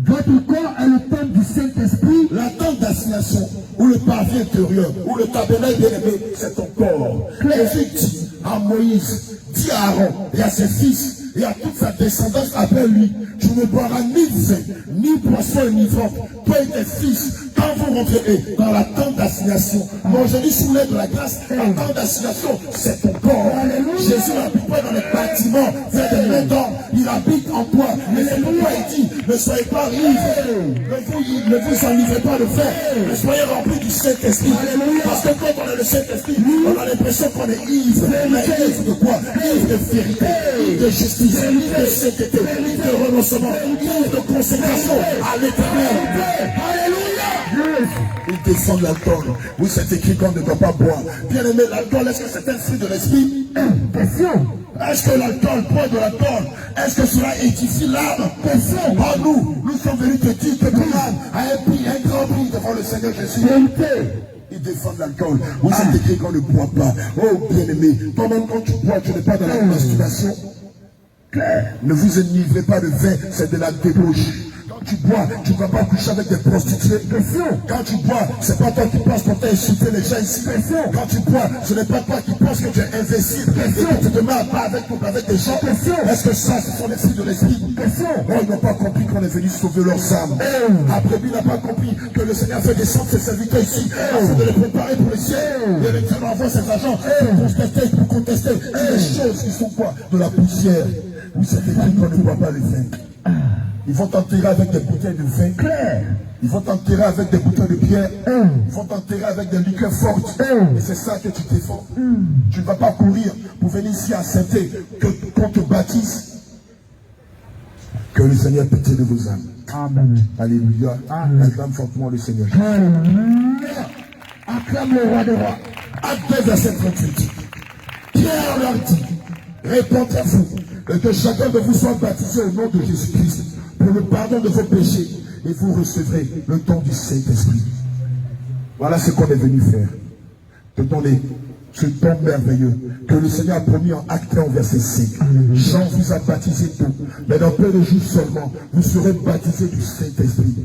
votre corps est le temple du Saint-Esprit? La tente d'assignation, ou le pavé intérieur, ou le tabernacle bien-aimé, c'est ton corps. Jésus dit à Moïse, dit à Aaron et à ses fils, et à toute sa descendance après lui, tu ne boiras ni vin, ni boisson enivrante. Toi et tes fils, quand vous rentrez dans la tente d'assignation, mangez sous l'aide de la grâce, la tente d'assignation, c'est ton corps. Jésus n'habite pas dans les bâtiments, fait des mains d'or, il habite en toi. Mais c'est pourquoi il dit, ne soyez pas ivres, ne vous enivrez pas de vin, mais soyez remplis du Saint-Esprit. Parce que quand on a le Saint-Esprit, on a l'impression qu'on est ivre. Mais ivre de quoi? Ivre de vérité, ivre de justice, ivre de sainteté, ivre de renoncement, ivre de consécration à l'Éternel. Alléluia! Ils descendent l'alcool. Oui, c'est écrit qu'on ne doit pas boire. Bien aimé, l'alcool, est-ce que c'est un fruit de l'esprit? Question. Est-ce que l'alcool, boire de l'alcool, est-ce que cela édifie l'âme? Question. Oh, nous sommes venus te dire que ton âme a un prix, un grand prix devant le Seigneur Jésus. Ils défendent l'alcool. Oui, c'est écrit qu'on ne boit pas. Oh, bien-aimé, toi-même quand tu bois, tu n'es pas dans la masturbation. Claire. Ne vous enivrez pas de vin, c'est de la débauche. Quand tu bois, tu ne vas pas coucher avec des prostituées. Quand tu bois, c'est pas toi qui penses qu'on t'a insulté les gens ici. Quand tu bois, ce n'est pas toi qui penses que tu es invincible et que tu te mets à pas avec des gens. Est-ce que ça, ce sont les fruits de l'esprit? Oh, ils n'ont pas compris qu'on est venu sauver leurs âmes. Après, lui n'a pas compris que le Seigneur fait descendre ses serviteurs ici afin de les préparer pour le ciel. Et le Dieu envoie ses agents pour contester des choses qui sont quoi? De la poussière. Oui, c'est écrit qu'on ne boit pas le vin. Ils vont t'enterrer avec des bouteilles de vin clair. Ils vont t'enterrer avec des bouteilles de bière. Ils vont t'enterrer avec des liqueurs fortes. Et c'est ça que tu défends. Tu ne vas pas courir pour venir ici à Saint-Thé qu'on te baptise. Que le Seigneur ait pitié de vos âmes. Amen. Alléluia. Acclame fortement le Seigneur. Alléluia. Acclame le roi des rois. Acte 2, verset 38. Pierre leur dit, répondez-vous et que chacun de vous soit baptisé au nom de Jésus-Christ pour le pardon de vos péchés et vous recevrez le don du Saint-Esprit. Voilà ce qu'on est venu faire. Te donner ce don merveilleux que le Seigneur a promis en Acte 1 verset 5. Jean vous a baptisé d'eau, mais dans peu de jours seulement, vous serez baptisés du Saint-Esprit.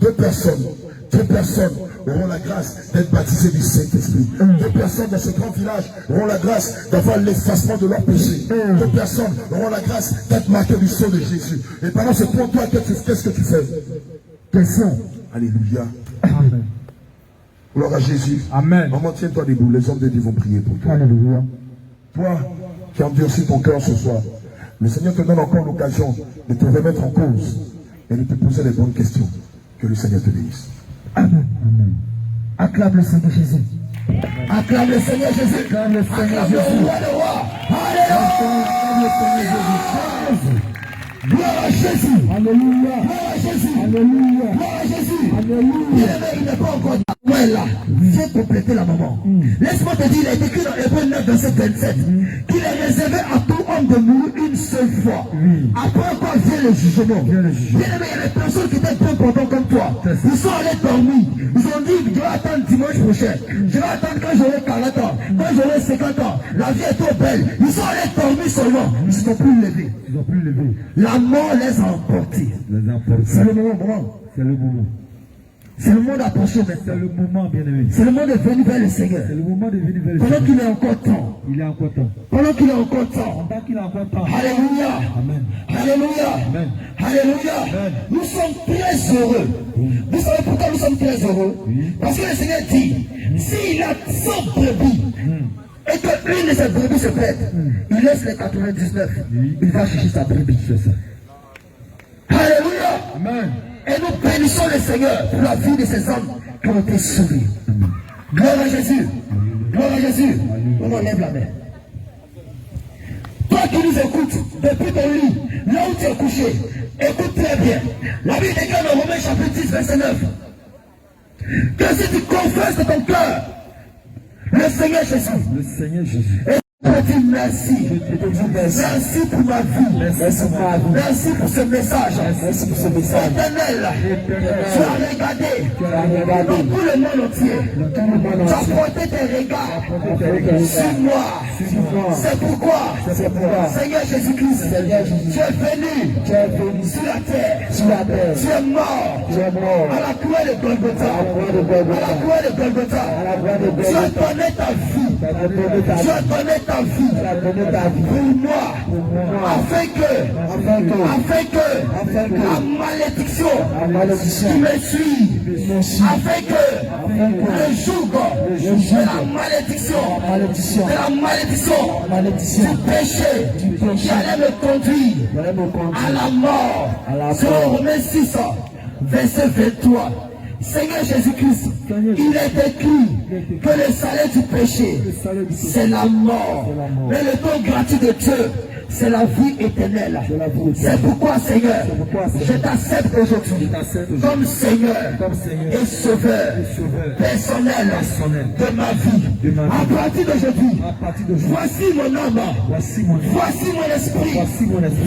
Deux personnes auront la grâce d'être baptisées du Saint-Esprit. Deux personnes dans ce grand village auront la grâce d'avoir l'effacement de leurs péchés. Deux personnes auront la grâce d'être marquées du sang de Jésus. Et pendant ce point, toi, qu'est-ce que tu fais? Question. Alléluia. Amen. Gloire à Jésus. Amen. Maman, tiens-toi debout. Les hommes de Dieu vont prier pour toi. Alléluia. Toi qui as endurci ton cœur ce soir, le Seigneur te donne encore l'occasion de te remettre en cause et de te poser les bonnes questions. Que le Seigneur te bénisse. Amen. Amen. Acclame le Seigneur Jésus. Acclame le Seigneur Jésus. Acclame le Seigneur Jésus. Alléluia. Gloire à Jésus. Alléluia. Gloire à Jésus. Alléluia. Gloire à Jésus. Alléluia. Il n'est pas encore ouais, là. Viens compléter la maman. Laisse-moi te dire, il est écrit dans Hébreux 9, verset 27, qu'il est réservé à tout homme de mourir une seule fois. Après encore vient le jugement. Bien aimé, il y a des personnes qui étaient peu contents comme toi. Ils sont allés dormir. Ils ont dit, je vais attendre dimanche prochain. Je vais attendre quand j'aurai 40 ans. Quand j'aurai 50 ans. La vie est trop belle. Ils sont allés dormir seulement. Ils ne sont plus levés. Ils n'ont plus levé. La mort les a emportés. C'est le moment, maman. C'est le moment. C'est le moment d'approcher maintenant. C'est le moment, bien aimé. C'est le moment de venir vers le Seigneur. C'est le moment de venir vers le Seigneur. Pendant qu'il est encore temps. Il est encore temps. Pendant qu'il est encore temps. Pendant qu'il est encore temps. Alléluia. Amen. Alléluia. Amen. Alléluia. Amen. Nous sommes très heureux. Vous savez pourquoi nous sommes très heureux? Parce que le Seigneur dit, s'il a 100 brebis, et qu'une de ces brebis se perd, il laisse les 99. Il va chercher sa brebis. C'est ça. Alléluia. Amen. Et nous bénissons le Seigneur pour la vie de ces hommes qui ont été sauvés. Gloire à Jésus. Gloire à Jésus. On enlève la main. Toi qui nous écoutes depuis ton lit, là où tu es couché, écoute très bien. La Bible déclare dans Romains chapitre 10, verset 9, que si tu confesses de ton cœur le Seigneur Jésus, je te dis merci. Merci pour ma vie. Merci pour ce message. Éternel, tu as regardé dans tout le monde entier. Tu as porté tes regards sur moi. C'est pourquoi, Seigneur Jésus-Christ, tu es venu sur la terre. Tu es mort à la croix de Golgotha. À la croix de Golgotha. Tu as donné ta vie. Tu as donné ta vie pour moi, afin que la malédiction qui me suit, afin que le joug de la malédiction du péché qui allait me conduire à la mort. Selon Romains 6, verset 23. Seigneur Jésus-Christ, il est écrit que le salaire du péché, c'est la mort. Mais le don gratuit de Dieu, c'est la vie éternelle. C'est pourquoi, Seigneur, je t'accepte aujourd'hui comme Seigneur et Sauveur personnel de ma vie. À partir d'aujourd'hui, voici mon âme, voici mon esprit,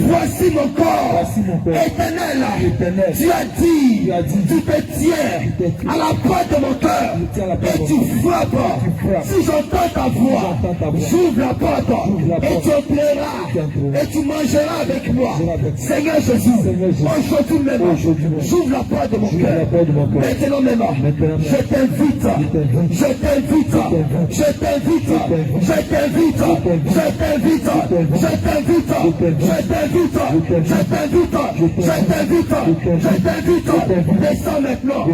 voici mon corps éternel. Tu as dit, tu te tiens à la porte de mon cœur et tu frappes. Si j'entends ta voix, j'ouvre la porte et tu entreras et tu mangeras avec moi. Seigneur Jésus, aujourd'hui même, j'ouvre la porte de mon cœur. Maintenant même, je t'invite, descends maintenant,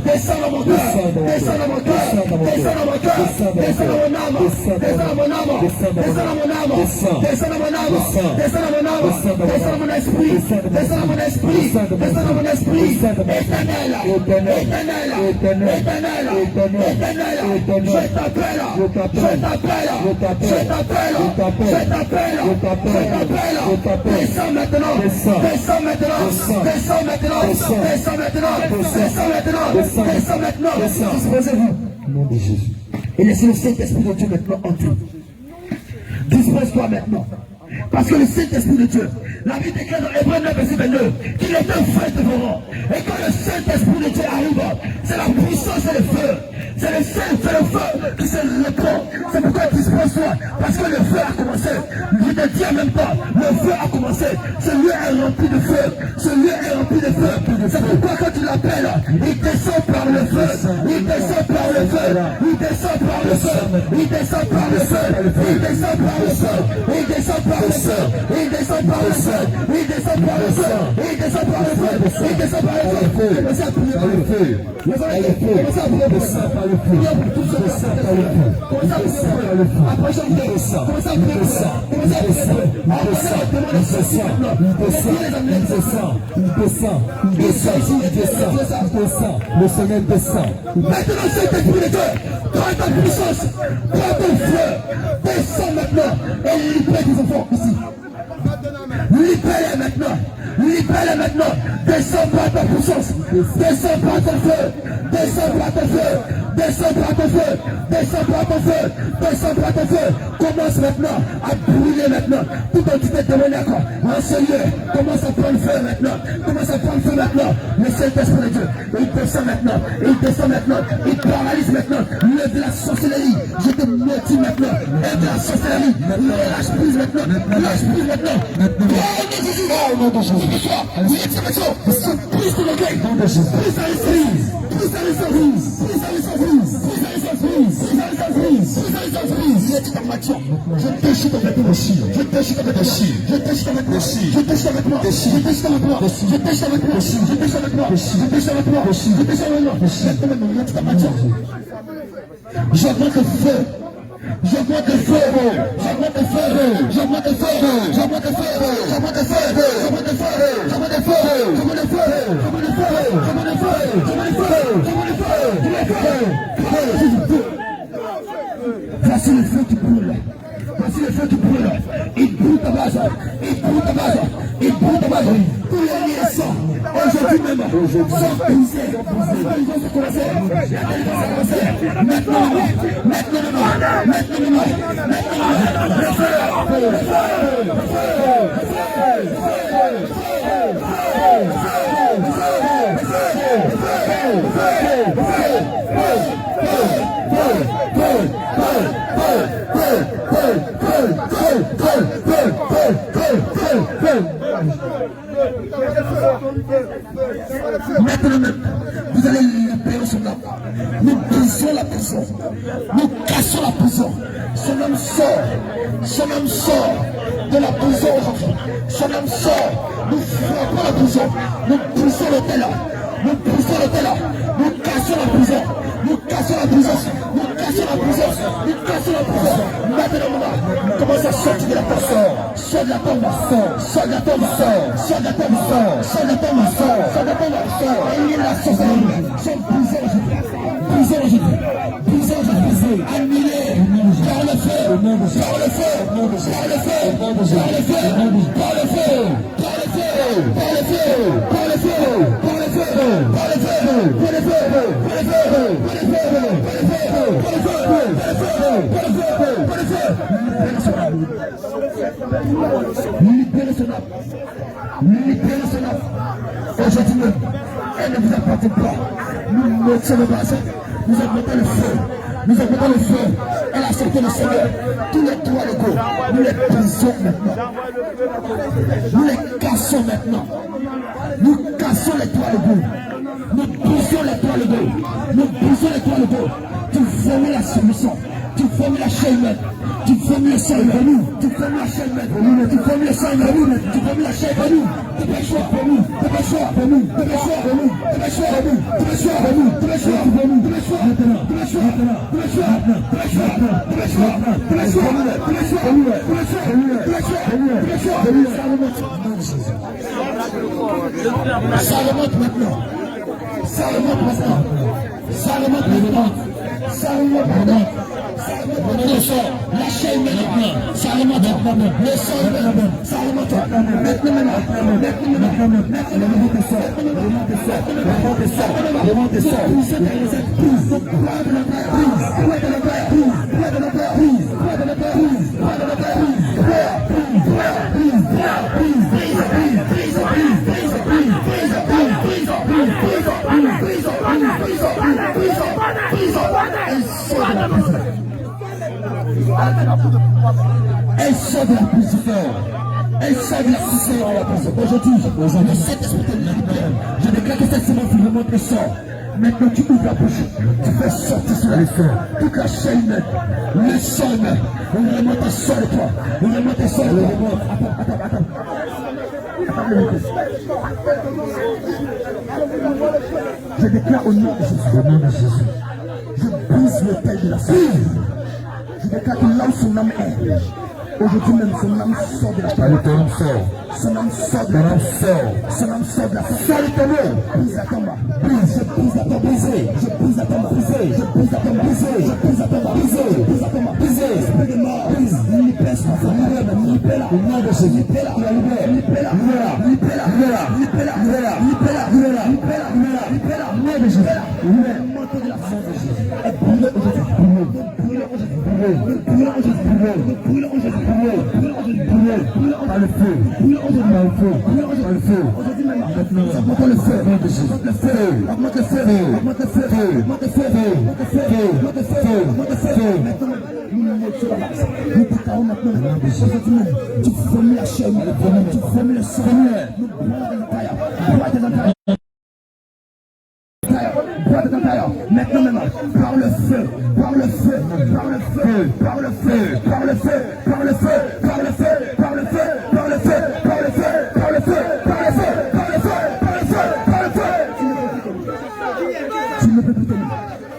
descends dans mon cœur, descends dans mon cœur, descends dans mon cœur, descends dans mon âme, descends dans mon âme, descends dans mon âme, descends dans mon âme, descends dans mon âme, descends dans mon esprit, descends dans mon esprit, descends dans mon esprit, éternel, je t'appelle, descends maintenant, disposez-vous. Et laissez le Saint-Esprit de Dieu maintenant entrer. Dispose-toi maintenant. Parce que le Saint-Esprit de Dieu, la Bible déclare dans Hébreux 9, verset 22, qu'il est un feu dévorant. Et quand le Saint-Esprit de Dieu arrive, c'est la puissance et le feu. C'est le feu qui se répand. C'est pourquoi dispose-toi. Parce que le feu a commencé. Je te dis en même temps, le feu a commencé. Ce lieu est rempli de feu. Ce lieu est rempli de feu. C'est pourquoi quand tu l'appelles, il descend par le feu. Il descend par le feu. Il descend par le feu. Il descend par le feu. Il descend par le feu. Il descend par le feu. Il descend par le feu. Il descend par le feu. Il descend par le feu. Il descend par le feu. Commencez à prier par le feu. Commencez à prier par le feu. Le Seigneur descend. Maintenant, cet esprit de Dieu, prends ta puissance, prends ton feu, descends maintenant et libère tes enfants ici. Libère-les maintenant. Libère-les maintenant. Descends par ta puissance. Descends par ton feu. Descends par ton feu. Descends par ton feu. Descends par ton feu. Descends par ton feu. Commence maintenant à brûler maintenant. Toute entité démoniaque en ce lieu. Commence à prendre feu maintenant. Commence à prendre feu maintenant. Le Saint-Esprit de Dieu. Il descend maintenant. Il descend maintenant. Il paralyse maintenant. Le de la sorcellerie. Je te maudis maintenant. Et de la sorcellerie. Lâche prise maintenant. Lâche prise maintenant. Oh mon Dieu. Oui, exclamation. Prise de l'orgueil. Prise à l'esprit. Prise à l'esprit. Prise à l'esprit. Prise à l'esprit. Prise à l'esprit. Prise à l'esprit. Je déchire avec toi. Je déchire avec toi. Je déchire avec toi. Je déchire avec toi. Je déchire avec toi. Je déchire avec toi. Je déchire avec toi. Je déchire avec toi. Je déchire avec toi. J'augmente le feu. J'augmente le feu. J'augmente le feu. J'augmente le feu. J'augmente le feu. J'augmente le feu. J'augmente le feu. J'augmente le feu. J'augmente le feu. J'augmente le feu. J'augmente le feu. J'augmente le feu. J'augmente le feu. Voici le feu qui brûle. Voici le feu qui brûle. base. Il brûle ta base. Il brûle ta base. Tous les liens sont aujourd'hui même. Sont brisés. Maintenant, vous allez libérer son âme. Nous brisons la prison. Nous cassons la prison. Son âme sort. Son âme sort de la prison aujourd'hui. Son âme sort. Nous frappons la prison. Nous brisons l'hôtel. Nous brisons l'hôtel. Nous cassons la prison. Nous cassons la prison. Nous cassons la prison. Nous cassons la prison. Maintenant, commence à sortir de la porte. Sors de la tombe. Sors de la tombe. Sors de la tombe. Sors de la tombe. Sors de la tombe. Il est la sorcellerie. Sont brisés aujourd'hui. Brisés aujourd'hui. Brisés aujourd'hui. Annulés. Par le feu. Par le feu. Par le feu. Par le feu. Par le feu. Par le feu. Par le feu. Par le feu. Par le feu. Par le feu. Par le feu. Par le feu. Libérez son âme. Libérez son âme. Aujourd'hui même, elle ne vous appartient pas. Nous mettons le base. Nous avons monté le feu. Nous avons monté le feu. Elle a sorti le Seigneur. Tous les toits légaux. Nous les brisons maintenant. Nous les cassons maintenant. Nous cassons les toits légaux. Nous brisons les toits légaux. Nous brisons les toits légaux. Tu vomis la soumission. Tu vomis la chaîne humaine. Tu vomis le sang de nous. Tu vomis la chaîne humaine. Tu vomis le sang de nous. Tu vomis la chaîne de nous. Dépêche-toi pour nous. Dépêche-toi pour nous. Dépêche-toi pour nous. Dépêche-toi pour nous. Dépêche-toi pour nous. Dépêche-toi pour nous. Dépêche-toi maintenant. Dépêche-toi maintenant. Dépêche-toi maintenant. Dépêche-toi maintenant. Dépêche-toi maintenant. Dépêche-toi maintenant. Dépêche-toi maintenant. Dépêche-toi maintenant. Dépêche-toi maintenant. Ça remonte maintenant. Ça remonte maintenant. Ça remonte maintenant. Ça remonte maintenant. Le sang, la chaîne maintenant, ça remonte maintenant, le sang maintenant, ça remonte maintenant, maintenant, elle sort de la prison. Elle sort de la prison à la prison. Aujourd'hui, le Saint-Esprit de l'Éternel, je déclare que cette semaine, tu remontes le sort. Maintenant, tu ouvres la bouche. Tu fais sortir sur les feux. Toute la chaîne, le sang, on remonte un sort de toi. On remonte un sort de toi. Attends. Je déclare au nom de Jésus. Je brise le tel de la salle. Je déclare que là où son âme est, aujourd'hui même son âme sort de la terre. Son âme sort de la terre. Son âme sort de la terre. Sors de ton nom. Brise la tombe. Brise. Je brise la tombe. Brisé. Je brise la tombe. Brisé. Je brise la tombe. Brisé. Je brise la tombe. Brisé. Je brise la tombe. Brisé. Esprit de mort. Brise. Libère son enfant. Libère-la. Au nom de Jésus. Libère-la. Libère-la. Libère-la. Libère-la. Libère-la. Libère-la. Libère-la. Libère-la. Libère-la. Au nom de Jésus. Libère. Manteau de la sang de Jésus. Et brûle aujourd'hui. Brûle aujourd'hui. Brûle aujourd'hui. Brûle aujourd'hui. Par le feu. Par le feu. Par le feu. Aujourd'hui même. Maintenant. Augmente le feu. Augmente le feu. Augmente le feu. Augmente le feu. Augmente le feu. Augmente le feu. Augmente le feu. Augmente le feu. Maintenant, nous nous mettons sur la base. Nous déclarons maintenant. Aujourd'hui même. Tu vomis la chaîne. Tu vomis le sang. Nous bois des intérieurs. Bois des intérieurs. Maintenant même, par le feu, par le feu, par le feu, par le feu, par le feu, par le feu, par le feu, par le feu, par le feu, par le feu, par le feu, par le feu, par le feu, par le feu, par le feu. Tu ne peux plus tenir.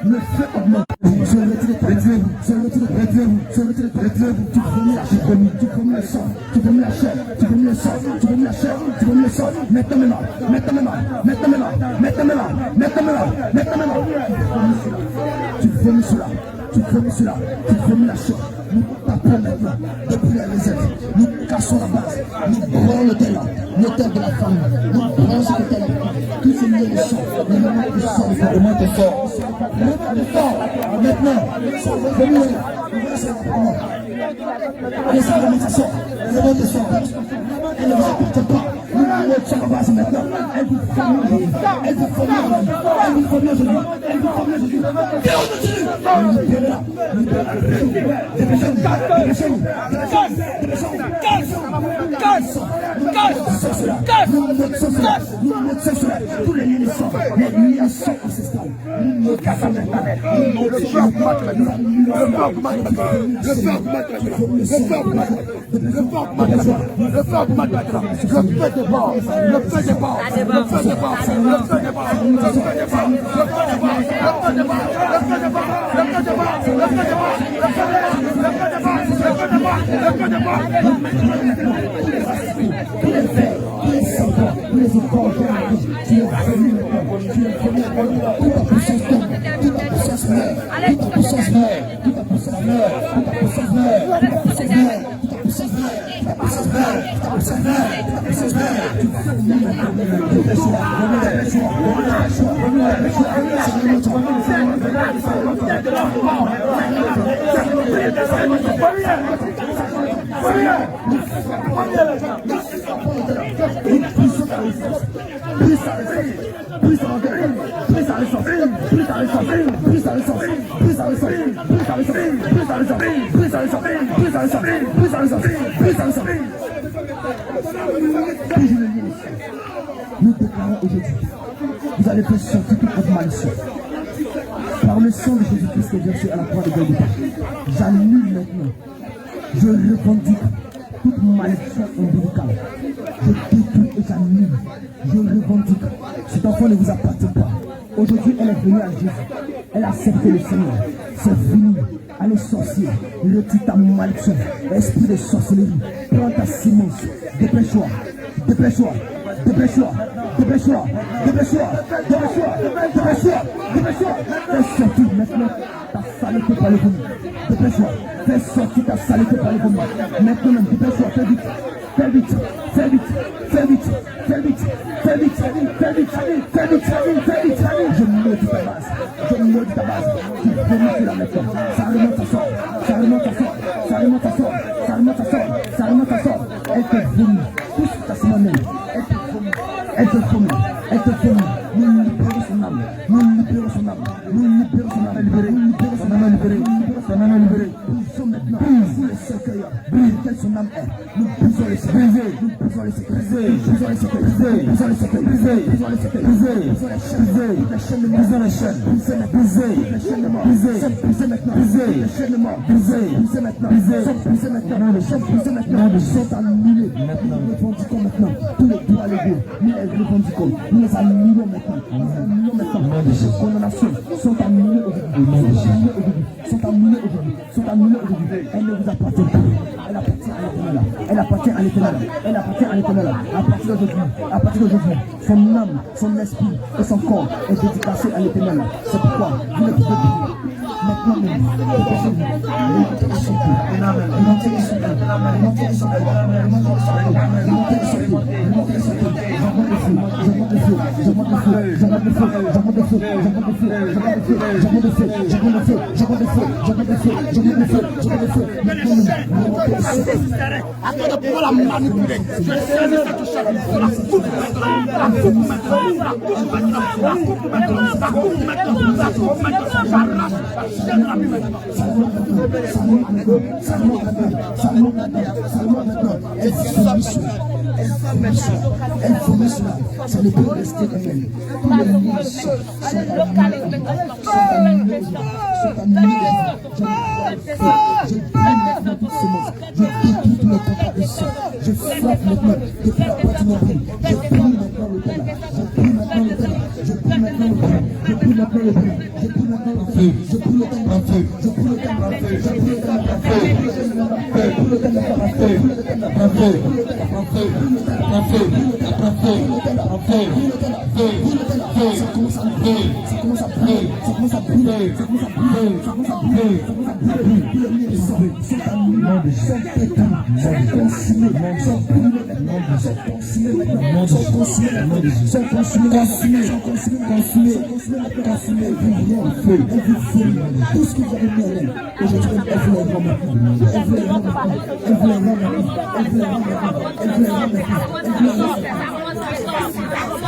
Le feu augmente. Je retire, tu vomis la chair, tu vomis le sang, tu vomis la chair, tu vomis le sang, tu vomis la chair, tu vomis le sang. Maintenant même, maintenant même, maintenant même, maintenant même, maintenant même, maintenant même. Tu vomis cela, tu vomis cela, tu vomis la chair. Nous tapons maintenant depuis la réserve. nous cassons la base, nous prenons l'autel de la femme, nous prenons cet autel, tout ce lieu de sang, nous sort de corps, remonte fort, maintenant, ça va venir, allez, ça remonte, ça sort, remonte fort, elle ne vous apporte pas, nous mettons sur la base maintenant, elle vous forme aujourd'hui, elle vous forme aujourd'hui, elle vous forme aujourd'hui, tous les liens sont, les liens sont ancestrales. Le feu nous déclarons aujourd'hui, vous allez faire sortir toute votre malédiction. Par le sang de Jésus-Christ qui est versé à la croix de Golgotha, j'annule maintenant, je revendique toute malédiction ombilicale. Je détruis et j'annule, je revendique. Cet enfant ne vous appartient pas. Aujourd'hui, elle est venue à Jésus. Elle a accepté le Seigneur. C'est fini. Allez, sorcier, retire ta malédiction. Esprit de sorcellerie, prends ta sémence. Dépêche-toi, dépêche-toi, dépêche-toi, dépêche-toi, dépêche-toi, dépêche-toi, dépêche-toi, dépêche-toi. Fais sortir maintenant ta saleté par le vomi. Dépêche-toi, fais sortir ta saleté par le vomi. Maintenant, dépêche-toi, fais vite, fais vite, fais vite, fais vite, fais vite, fais vite, fais vite, fais vite, fais vite, fais vite, fais vite. Je maudis ta base, je maudis ta base. Tu vomis la maintenant. Ça remonte à sort, ça remonte à sort, ça remonte à sort, ça remonte à sort, ça remonte à sort. Elle te vomit, tout ce que ta semaine, elle te vomit, elle te vomit. Nous libérons son âme, nous libérons son âme, nous libérons son âme, nous libérons son âme, son âme libérée. Nous sommes maintenant tous les cercueils, quelle son âme est. Nous brisons les cercueils, nous brisons les cercueils, nous brisons les cercueils, nous brisons les cercueils, nous brisons les cercueils, nous brisons les chaînes, les chaînes de mort, brisons les chaînes, brisez maintenant, les chaînes de mort, brisez maintenant, les chaînes de mort, brisez maintenant, brisez maintenant, les chaînes brisées maintenant, les sont annulées. Maintenant, nous revendiquons maintenant tous les droits légaux, nous les revendiquons, nous les annulons maintenant, ces condamnations sont annulées aujourd'hui, sont annulées aujourd'hui, elles ne vous appartiennent pas, elle appartient à l'Éternel, elle appartient à l'Éternel, elle appartient à l'Éternel. À partir d'aujourd'hui, son âme, son esprit et son corps est dédicacé à l'Éternel. C'est pourquoi vous ne pouvez plus maintenant même Attends de pouvoir la manipuler. Je vais saisir cette chaîne. La coupe elle vomit cela, ça ne peut rester comme elle. Tous les liens sont annulés. Je prends maintenant toutes ces mots. Je détruis tous les contrats de sang. Je frappe maintenant depuis la partie de mon prix. Je prie maintenant le talent. Je prie maintenant le talent. Je prie maintenant le talent. Je prie maintenant le talent. Je prie maintenant le talent. Je prie le talent. Je prie le talent. Je prie le talent. Je prie le talent. Ça commence à brûler, ça commence à brûler, ça commence à brûler, ça commence à brûler, ça commence à brûler, ça commence à brûler. C'est un nom de sans pétard, sans consumé, sans brûler, sans consumé, sans consumé, sans consumé, sans consumé, consumé, feu, tout ce que vous avez mis en l'air. Aujourd'hui, elle veut les rendre, elle veut les rendre, elle veut les rendre, elle veut les rendre, elle veut les rendre, elle veut les rendre.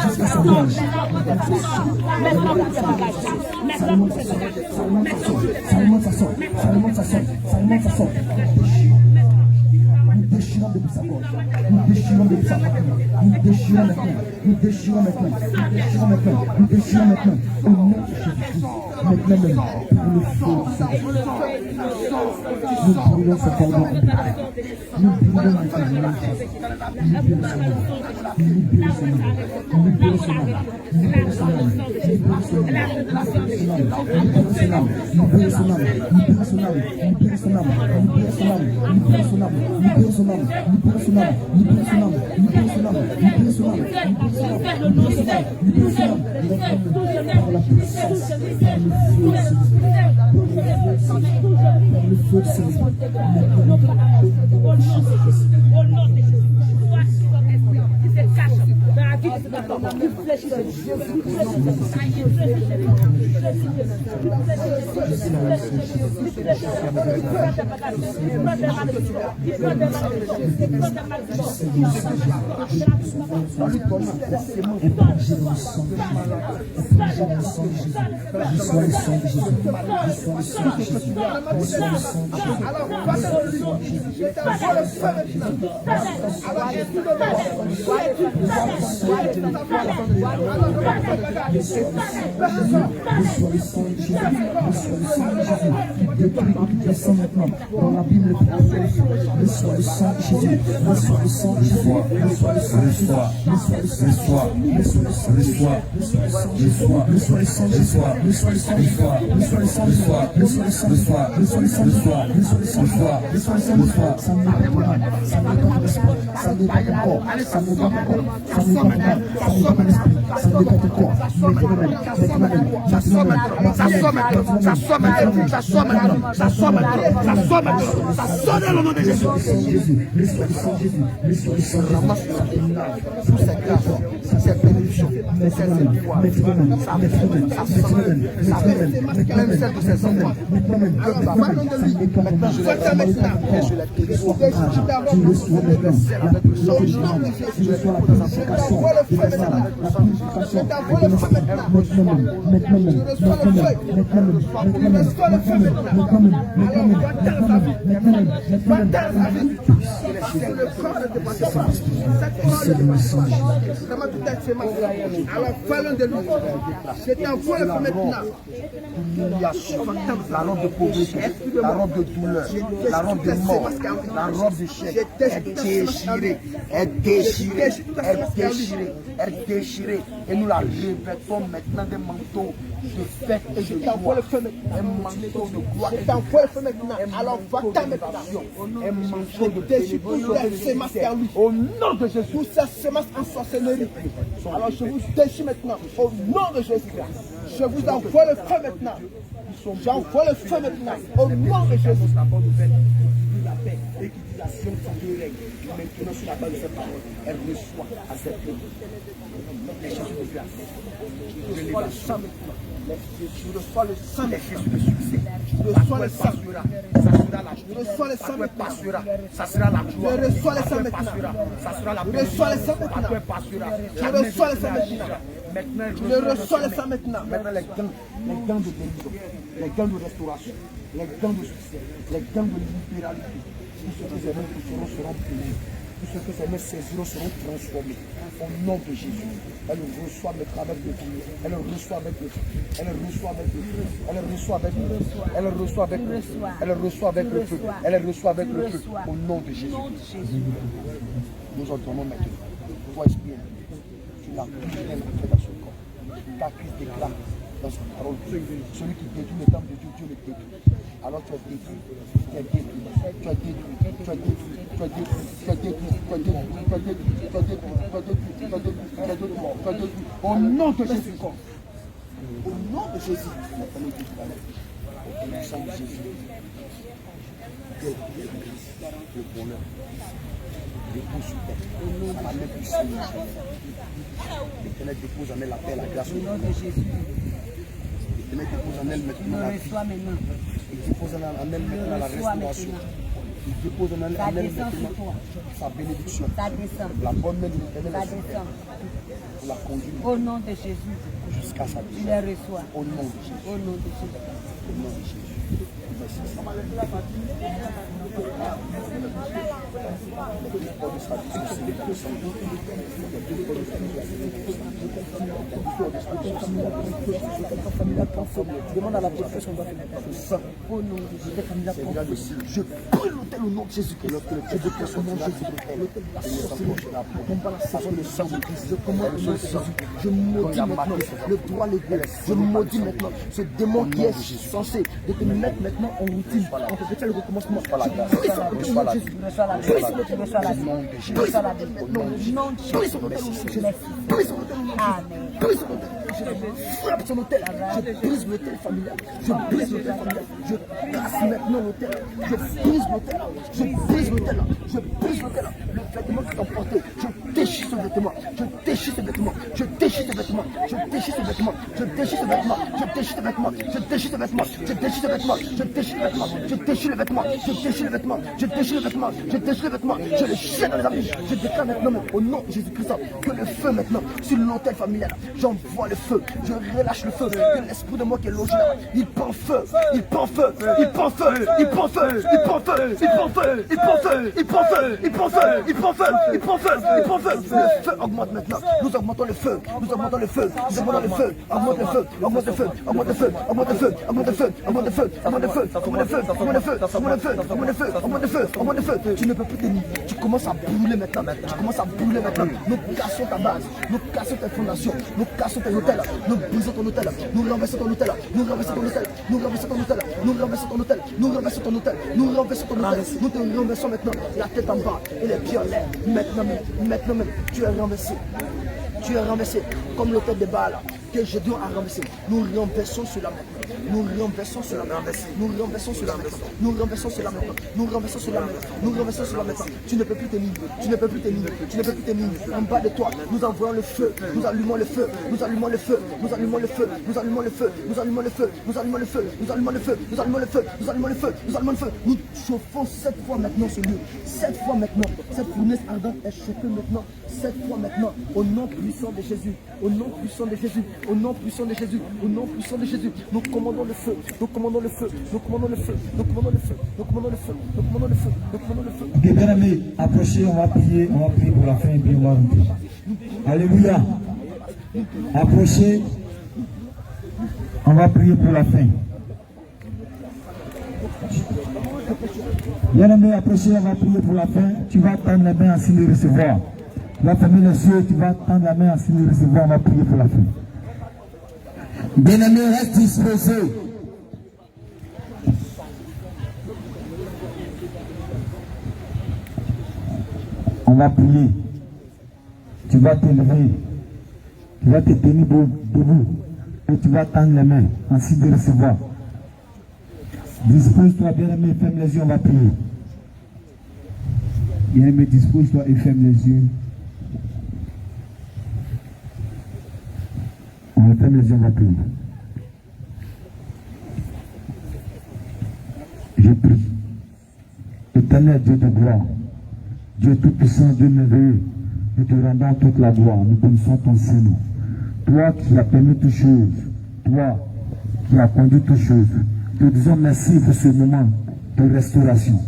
Jusqu'à sa gorge. Nous déchirons depuis sa gorge. Nous déchirons depuis sa gorge. Nous déchirons maintenant. Nous déchirons maintenant. Nous déchirons maintenant. Nous déchirons maintenant. Au nom de Jésus-Christ. Maintenant même. Pour le feu. Nous brûlons ce cordon. Nous brûlons maintenant. Dans la Bible, reçois le sang de Jésus, reçois le sang de Jésus, reçois le sang de Jésus, reçois le sang de Jésus, reçois le sang de Jésus, reçois le sang de Jésus, reçois le sang de Jésus, reçois le sang de Jésus, reçois le sang de Jésus, reçois le sang de Jésus, reçois le sang de Jésus, reçois le sang de Jésus, ça n'est pas ton âme, ça n'est pas ton esprit, ça n'est pas ton corps, ça n'est pas ton corps, ça n'est pas ton âme, ça n'est pas ton esprit, ça n'est pas ton corps, ça soit maintenant, ça soit maintenant, ça soit maintenant, ça soit maintenant, ça soit maintenant, ça soit maintenant, ça soit dans le nom de Jésus. Reçois le sang de Jésus, reçois le sang de Jésus, ramasse toutes ces grâces, ces bénédictions, ces pouvoirs, alors parlons de nous. Je t'envoie le feu maintenant. La robe de pauvreté, la robe de douleur, la robe de mort, la robe de chèque est déchirée, est déchirée, est déchirée, est déchirée. Et nous la revêtons maintenant des manteaux de fête et je t'envoie le feu maintenant. Un manteau de gloire. Je t'envoie le feu maintenant. Alors va-t'en maintenant. Un manteau de déchire toutes les semences en lui. Au nom de Jésus, toutes ces semences en sorcellerie. Alors je vous déchire maintenant. Au nom de Jésus. Je vous envoie le feu maintenant. J'envoie le feu maintenant. Au nom de Jésus. La paix et qui dit la science de règle. Maintenant sur la base de cette parole, elle reçoit à cette paix. Les Jésus de grâce. Je reçois le sang maintenant. Je reçois le sang de Jésus de succès. Je reçois le sang. Je reçois le sang maintenant. Ça sera la joie. Je reçois le sang maintenant. Ça sera la paix. Je reçois le sang maintenant. Je reçois le sang maintenant. Je reçois le sang maintenant. Maintenant les gants de guérison, les gants de restauration, les gants de succès, les gants de libéralité. Tous ceux que ces mains toucheront seront punis. Tous ceux que ces mains saisiront seront transformés. Au nom de Jésus, elle reçoit maintenant avec le feu. Elle reçoit avec le feu. Elle reçoit avec le feu. Elle reçoit avec le feu. Elle reçoit avec le feu. Elle reçoit avec le feu. Elle reçoit avec le feu. Au nom de Jésus. Nous entendons maintenant. Toi, esprit, tu n'as plus rien à faire dans ce corps. Ta crise déclare dans son parole. Celui qui détruit le temple de Dieu, Dieu le détruit. Alors tu as détruit, tu as détruit, tu as détruit, tu as détruit, tu as détruit, tu as détruit, tu as détruit, tu as détruit, tu as détruit, tu as détruit, tu as détruit, tu as détruit, tu as détruit. Au nom de Jésus. Au nom de Jésus. Au sang de Jésus. Le bonheur. Dépose sur terre. Ça va mettre du Seigneur. L'Éternel dépose en elle la paix, la grâce. Au nom de Jésus. L'Éternel dépose en elle maintenant la vie. Il dépose en elle maintenant la restauration. Il dépose en elle maintenant sa bénédiction. La bonne main de l'Éternel est sur terre. Pour la conduire. Au nom de Jésus. Jusqu'à sa vie. Il les reçoit. Au nom de Jésus. Au nom de Jésus. Au nom de Jésus. Demande à la profession de faire au nom de Jésus. Je prie l'autel au nom de Jésus-Christ. Je déclare au nom de Jésus-Christ. Le sang de Christ. Je commande au nom de Jésus. Je maudis maintenant le droit légal. Je maudis maintenant ce démon qui est censé de te mettre maintenant en routine. On peut faire le recommencement. Frappe son hôtel. Je brise l'hôtel familial. Je brise l'hôtel familial. Je casse maintenant l'hôtel. Je brise l'hôtel. Je brise l'hôtel. Je brise l'hôtel. Le vêtement qui t'ont porté. Je déchire ce vêtement. Je déchire ce vêtement. Je déchire ce vêtement. Je déchire ce vêtement. Je déchire ce vêtement. Je déchire ce vêtement. Je déchire ce vêtement. Je déchire ce vêtement. Je déchire le vêtement. Je déchire le vêtement. Je déchire le vêtement. Je déchire le vêtement. Je déchire le vêtement. Je le jette dans les abîmes. Je déclare maintenant au nom de Jésus-Christ que le feu maintenant sur l'hôtel familial. J'envoie le feu. Je relâche le feu. Que l'esprit de moi qui est logé là-bas. Il prend feu. Il prend feu. Il prend feu. Il prend feu. Il prend feu. Il prend feu. Il prend feu. Il prend feu. Il prend feu. Il prend feu. Il prend feu. Il prend feu. Le feu augmente maintenant. Nous augmentons le feu. Nous augmentons le feu. Nous augmentons le feu. Augmente le feu. Augmente le feu. Augmente le feu. Augmente le feu. Augmente le feu. Augmente le feu. Augmente le feu. Augmente le feu. Augmente le feu. Augmente le feu. Augmente le feu. Augmente le feu. Augmente le feu. Tu ne peux plus tenir. Tu commences à brûler maintenant. Tu commences à brûler maintenant. Nous cassons ta base. Nous cassons tes fondations. Nous cassons tes hôtels. Nous brisons ton hôtel. Nous renversons ton hôtel. Nous renversons ton hôtel. Nous renversons ton hôtel. Nous renversons ton hôtel. Nous renversons ton hôtel. Nous renversons ton hôtel. Nous te renversons maintenant. La tête en bas et les pieds en l'air. Maintenant même. Tu es renversé. Tu es renversé. Comme l'hôtel de Baal que je dois renverser. Nous renversons cela maintenant. Nous renversons cela maintenant. Nous renversons cela maintenant. Nous renversons cela maintenant. Nous renversons cela maintenant. Nous renversons cela maintenant. Tu ne peux plus tenir. Tu ne peux plus tenir. Tu ne peux plus tenir. En bas de toi, nous envoyons le feu. Nous allumons le feu. Nous allumons le feu. Nous allumons le feu. Nous allumons le feu. Nous allumons le feu. Nous allumons le feu. Nous allumons le feu. Nous allumons le feu. Nous allumons le feu. Nous allumons le feu. Nous chauffons 7 fois maintenant ce lieu. 7 fois maintenant. Cette fournaise ardente est chauffée maintenant. 7 fois maintenant. Au nom puissant de Jésus. Au nom puissant de Jésus. Au nom puissant de Jésus. Au nom puissant de Jésus. Nous commandons le feu. Nous commandons le feu. Nous commandons le feu. Nous commandons le feu. Nous commandons le feu. Nous commandons le feu. Nous commandons le feu. Ok, bien aimé, approchez, on va prier pour la fin et puis on va rentrer. Alléluia. Approchez, on va prier pour la fin. Bien aimé, approchez, on va prier pour la fin. Tu vas tendre la main en signe de recevoir. Tu vas fermer les yeux, tu vas tendre la main en signe de recevoir, on va prier pour la fin. Bien-aimé, reste disposé. On va prier. Tu vas te lever. Tu vas te tenir debout. Et tu vas tendre les mains en signe de recevoir. Dispose-toi, bien-aimé, ferme les yeux, on va prier. Bien-aimé, dispose-toi et ferme les yeux. On va fermer les yeux, on va prier. Je prie. Éternel Dieu de gloire, Dieu tout-puissant, Dieu merveilleux, nous te rendons toute la gloire, nous connaissons ton Saint-Nom. Toi qui as permis toutes choses, toi qui as conduit toutes choses, te disons merci pour ce moment de restauration.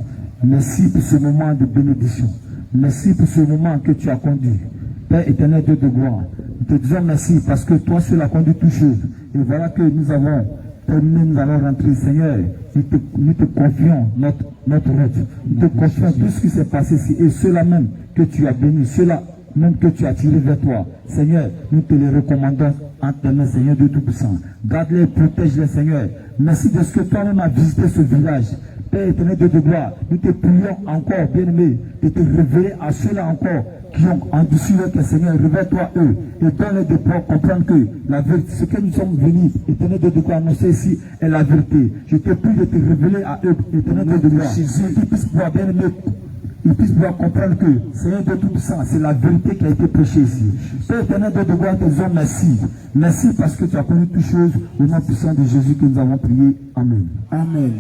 Merci pour ce moment de bénédiction. Merci pour ce moment que tu as conduit. Père éternel Dieu de gloire, nous te disons merci parce que toi seul as conduit toutes choses. Et voilà que nous avons terminé, nous allons rentrer, Seigneur. Nous te confions notre route. Nous te confions tout ce qui s'est passé ici. Et cela même que tu as béni, cela même que tu as tirés vers toi. Seigneur, nous te les recommandons en tes mains, Seigneur Dieu Tout-Puissant. Garde-les, protège-les, Seigneur. Merci de ce que toi-même as visité ce village. Père éternel Dieu de gloire, nous te prions encore, bien-aimé, de te révéler à ceux-là encore qui ont endurci leur cœur, Seigneur. Révèle-toi eux et donne-les de pouvoir comprendre que la vérité, ce que nous sommes venus, éternel Dieu de gloire, annoncer ici est la vérité. Je te prie de te révéler à eux, éternel Dieu de gloire, qu'ils puissent pouvoir, bien-aimé, ils puissent pouvoir comprendre que Seigneur Dieu Tout-Puissant, c'est la vérité qui a été prêchée ici. Père éternel Dieu de gloire, te disons merci. Merci parce que tu as connu toutes choses au nom puissant de Jésus que nous avons prié. Amen. Amen.